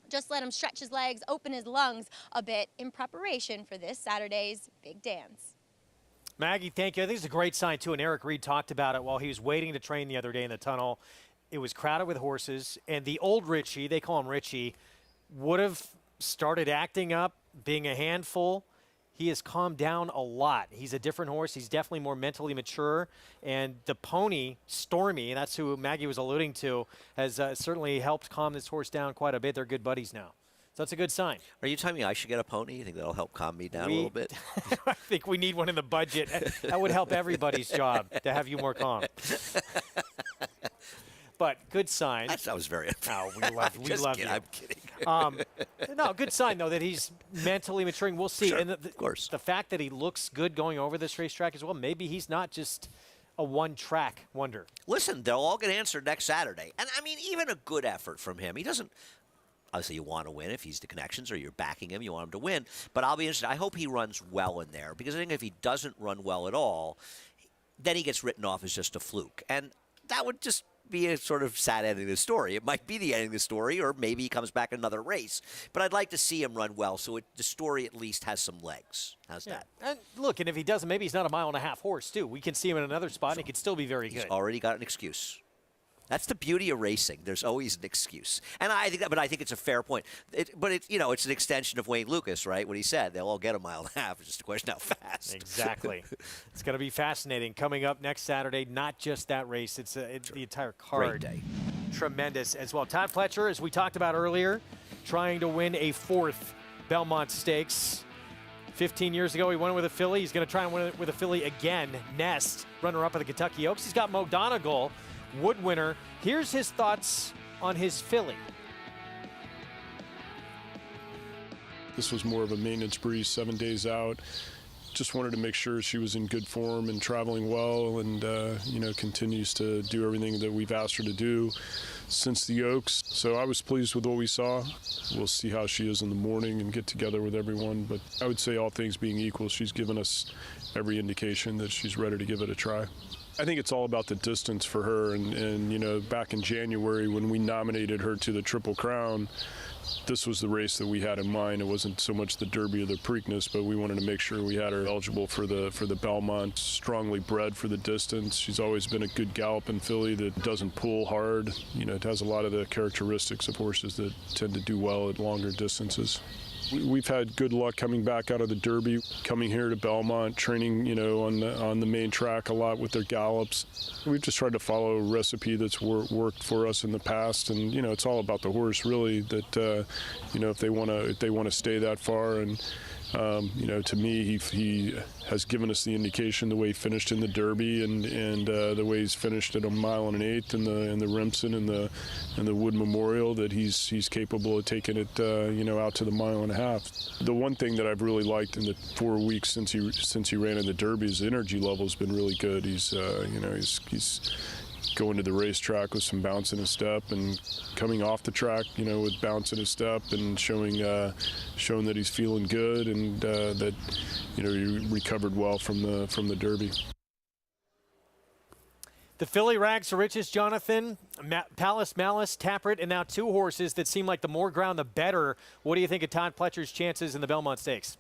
Just let him stretch his legs, open his lungs a bit in preparation for this Saturday's big dance. Maggie, thank you. I think it's a great sign, too, and Eric Reed talked about it while he was waiting to train the other day in the tunnel. It was crowded with horses, and the old Richie, they call him Richie, would have started acting up, being a handful. He has calmed down a lot. He's a different horse. He's definitely more mentally mature. And the pony, Stormy, and that's who Maggie was alluding to, has certainly helped calm this horse down quite a bit. They're good buddies now. So that's a good sign. Are you telling me I should get a pony? You think that'll help calm me down a little bit? I think we need one in the budget. That would help everybody's job, to have you more calm. But good sign. That was very unfair. We love you. I'm kidding. No, good sign, though, that he's mentally maturing. We'll see. Sure, and of course. The fact that he looks good going over this racetrack as well, maybe he's not just a one-track wonder. Listen, they'll all get answered next Saturday. And, I mean, even a good effort from him. He doesn't – obviously, you want to win if he's the connections or you're backing him. You want him to win. But I'll be interested. I hope he runs well in there, because I think if he doesn't run well at all, then he gets written off as just a fluke. And that would just – be a sort of sad ending to the story. It might be the ending of the story, or maybe he comes back in another race. But I'd like to see him run well, so the story at least has some legs. How's that? And look, and if he doesn't, maybe he's not a 1.5 mile horse, too. We can see him in another spot, and he could still be very good. He's already got an excuse. That's the beauty of racing. There's always an excuse, and I think it's a fair point. It's an extension of Wayne Lucas, right? What he said, they'll all get a mile and a half. It's just a question how fast. Exactly. It's going to be fascinating coming up next Saturday. Not just that race; it's the entire card. Great day. Tremendous as well. Todd Pletcher, as we talked about earlier, trying to win a 4th Belmont Stakes. 15 years ago, he won it with a filly. He's going to try and win it with a filly again. Nest, runner-up of the Kentucky Oaks. He's got Mo Donegal, Wood winner. Here's his thoughts on his filly. This was more of a maintenance breeze, 7 days out. Just wanted to make sure she was in good form and traveling well, and continues to do everything that we've asked her to do since the Oaks. So I was pleased with what we saw. We'll see how she is in the morning and get together with everyone. But I would say, all things being equal, she's given us every indication that she's ready to give it a try. I think it's all about the distance for her. And back in January when we nominated her to the Triple Crown, this was the race that we had in mind. It wasn't so much the Derby or the Preakness, but we wanted to make sure we had her eligible for the Belmont. Strongly bred for the distance. She's always been a good galloping filly that doesn't pull hard. It has a lot of the characteristics of horses that tend to do well at longer distances. We've had good luck coming back out of the Derby, coming here to Belmont, training, on the main track a lot with their gallops. We've just tried to follow a recipe that's worked for us in the past, and it's all about the horse, really. That if they want to stay that far, and to me, he has given us the indication the way he finished in the Derby and the way he's finished at a 1 1/8 in the Remsen and the Wood Memorial, that he's capable of taking it out to the 1.5 miles. The one thing that I've really liked in the 4 weeks since he ran in the Derby is the energy level's been really good. He's going to the racetrack with some bounce in his step, and coming off the track, with bounce in his step, and showing that he's feeling good, and that he recovered well from the Derby. The filly Rags to Riches, Jonathan, Palace Malice, Tappert, and now 2 horses that seem like the more ground the better. What do you think of Todd Pletcher's chances in the Belmont Stakes?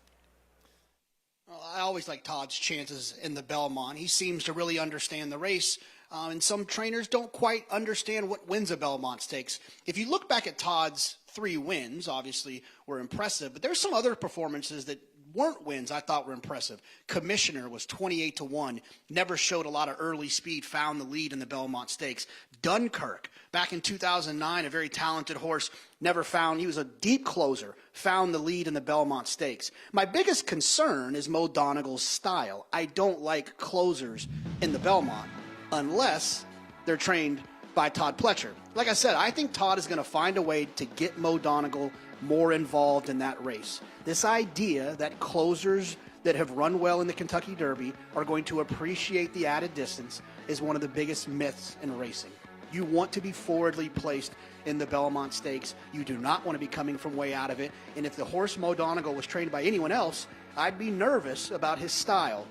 Well, I always like Todd's chances in the Belmont. He seems to really understand the race. And some trainers don't quite understand what wins a Belmont Stakes. If you look back at Todd's 3 wins, obviously were impressive, but there's some other performances that weren't wins I thought were impressive. Commissioner was 28-1, never showed a lot of early speed, found the lead in the Belmont Stakes. Dunkirk, back in 2009, a very talented horse, he was a deep closer, found the lead in the Belmont Stakes. My biggest concern is Mo Donegal's style. I don't like closers in the Belmont unless they're trained by Todd Pletcher. Like I said, I think Todd is going to find a way to get Mo Donegal more involved in that race. This idea that closers that have run well in the Kentucky Derby are going to appreciate the added distance is one of the biggest myths in racing. You want to be forwardly placed in the Belmont Stakes. You do not want to be coming from way out of it. And if the horse Mo Donegal was trained by anyone else, I'd be nervous about his style.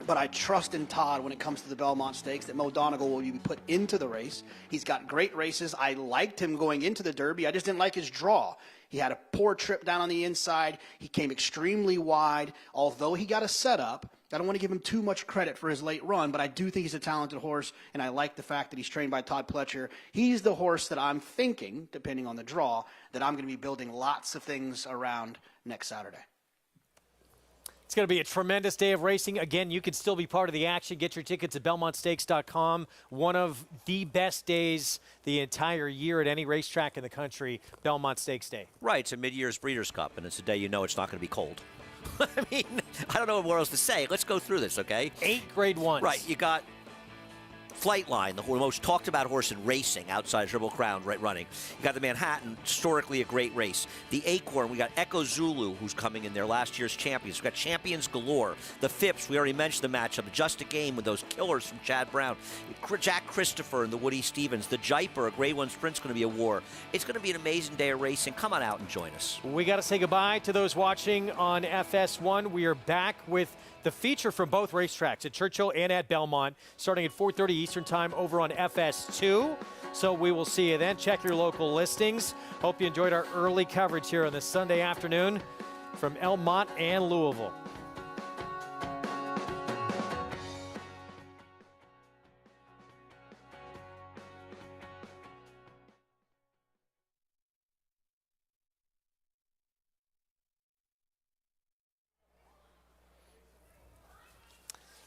But I trust in Todd when it comes to the Belmont Stakes that Mo Donegal will be put into the race. He's got great races. I liked him going into the Derby. I just didn't like his draw. He had a poor trip down on the inside. He came extremely wide. Although he got a setup, I don't want to give him too much credit for his late run, but I do think he's a talented horse, and I like the fact that he's trained by Todd Pletcher. He's the horse that I'm thinking, depending on the draw, that I'm going to be building lots of things around next Saturday. It's going to be a tremendous day of racing. Again, you can still be part of the action. Get your tickets at BelmontStakes.com. One of the best days the entire year at any racetrack in the country, Belmont Stakes Day. Right, it's a mid-year's Breeders' Cup, and it's a day it's not going to be cold. I mean, I don't know what else to say. Let's go through this, okay? 8 Grade 1s. Right, you got Flightline, the most talked about horse in racing outside Triple Crown running. You got the Manhattan, historically a great race. The Acorn, we got Echo Zulu, who's coming in there, last year's champions. We got champions galore. The Phipps, we already mentioned the matchup. Just a Game with those killers from Chad Brown. Jack Christopher and the Woody Stevens. The Jaipur, a Grade 1 sprint's going to be a war. It's going to be an amazing day of racing. Come on out and join us. We got to say goodbye to those watching on FS1. We are back with the feature from both racetracks, at Churchill and at Belmont, starting at 4:30 Eastern Time over on FS2. So we will see you then. Check your local listings. Hope you enjoyed our early coverage here on this Sunday afternoon from Elmont and Louisville.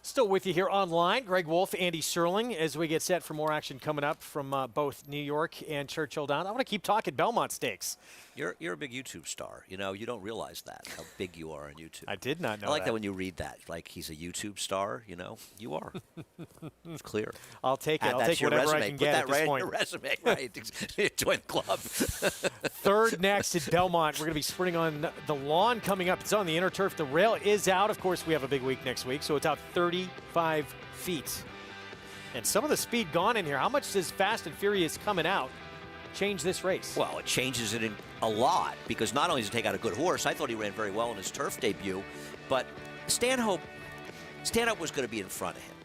Still with you here online, Greg Wolf, Andy Serling, as we get set for more action coming up from both New York and Churchill Downs. I want to keep talking Belmont Stakes. You're a big YouTube star. You know, you don't realize that, how big you are on YouTube. I did not know I like that when you read that. Like, he's a YouTube star, you know. You are. It's clear. I'll take it. I'll That's take your whatever resume. I can Put get that at this right point. on your resume. Right. Join the club. Third next at Belmont. We're going to be sprinting on the lawn coming up. It's on the inner turf. The rail is out. Of course, we have a big week next week, so it's out 35 feet. And some of the speed gone in here. How much does Fast and Furious coming out change this race? Well, it changes it in a lot because not only does he take out a good horse, I thought he ran very well in his turf debut, but Stanhope was going to be in front of him.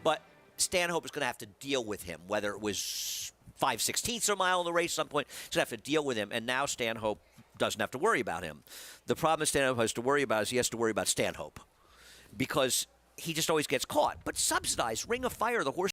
But Stanhope is going to have to deal with him, whether it was 5/16 of a mile in the race at some point. He's going to have to deal with him, and now Stanhope doesn't have to worry about him. The problem that Stanhope has to worry about is he has to worry about Stanhope because he just always gets caught. But subsidized, Ring of Fire, the horse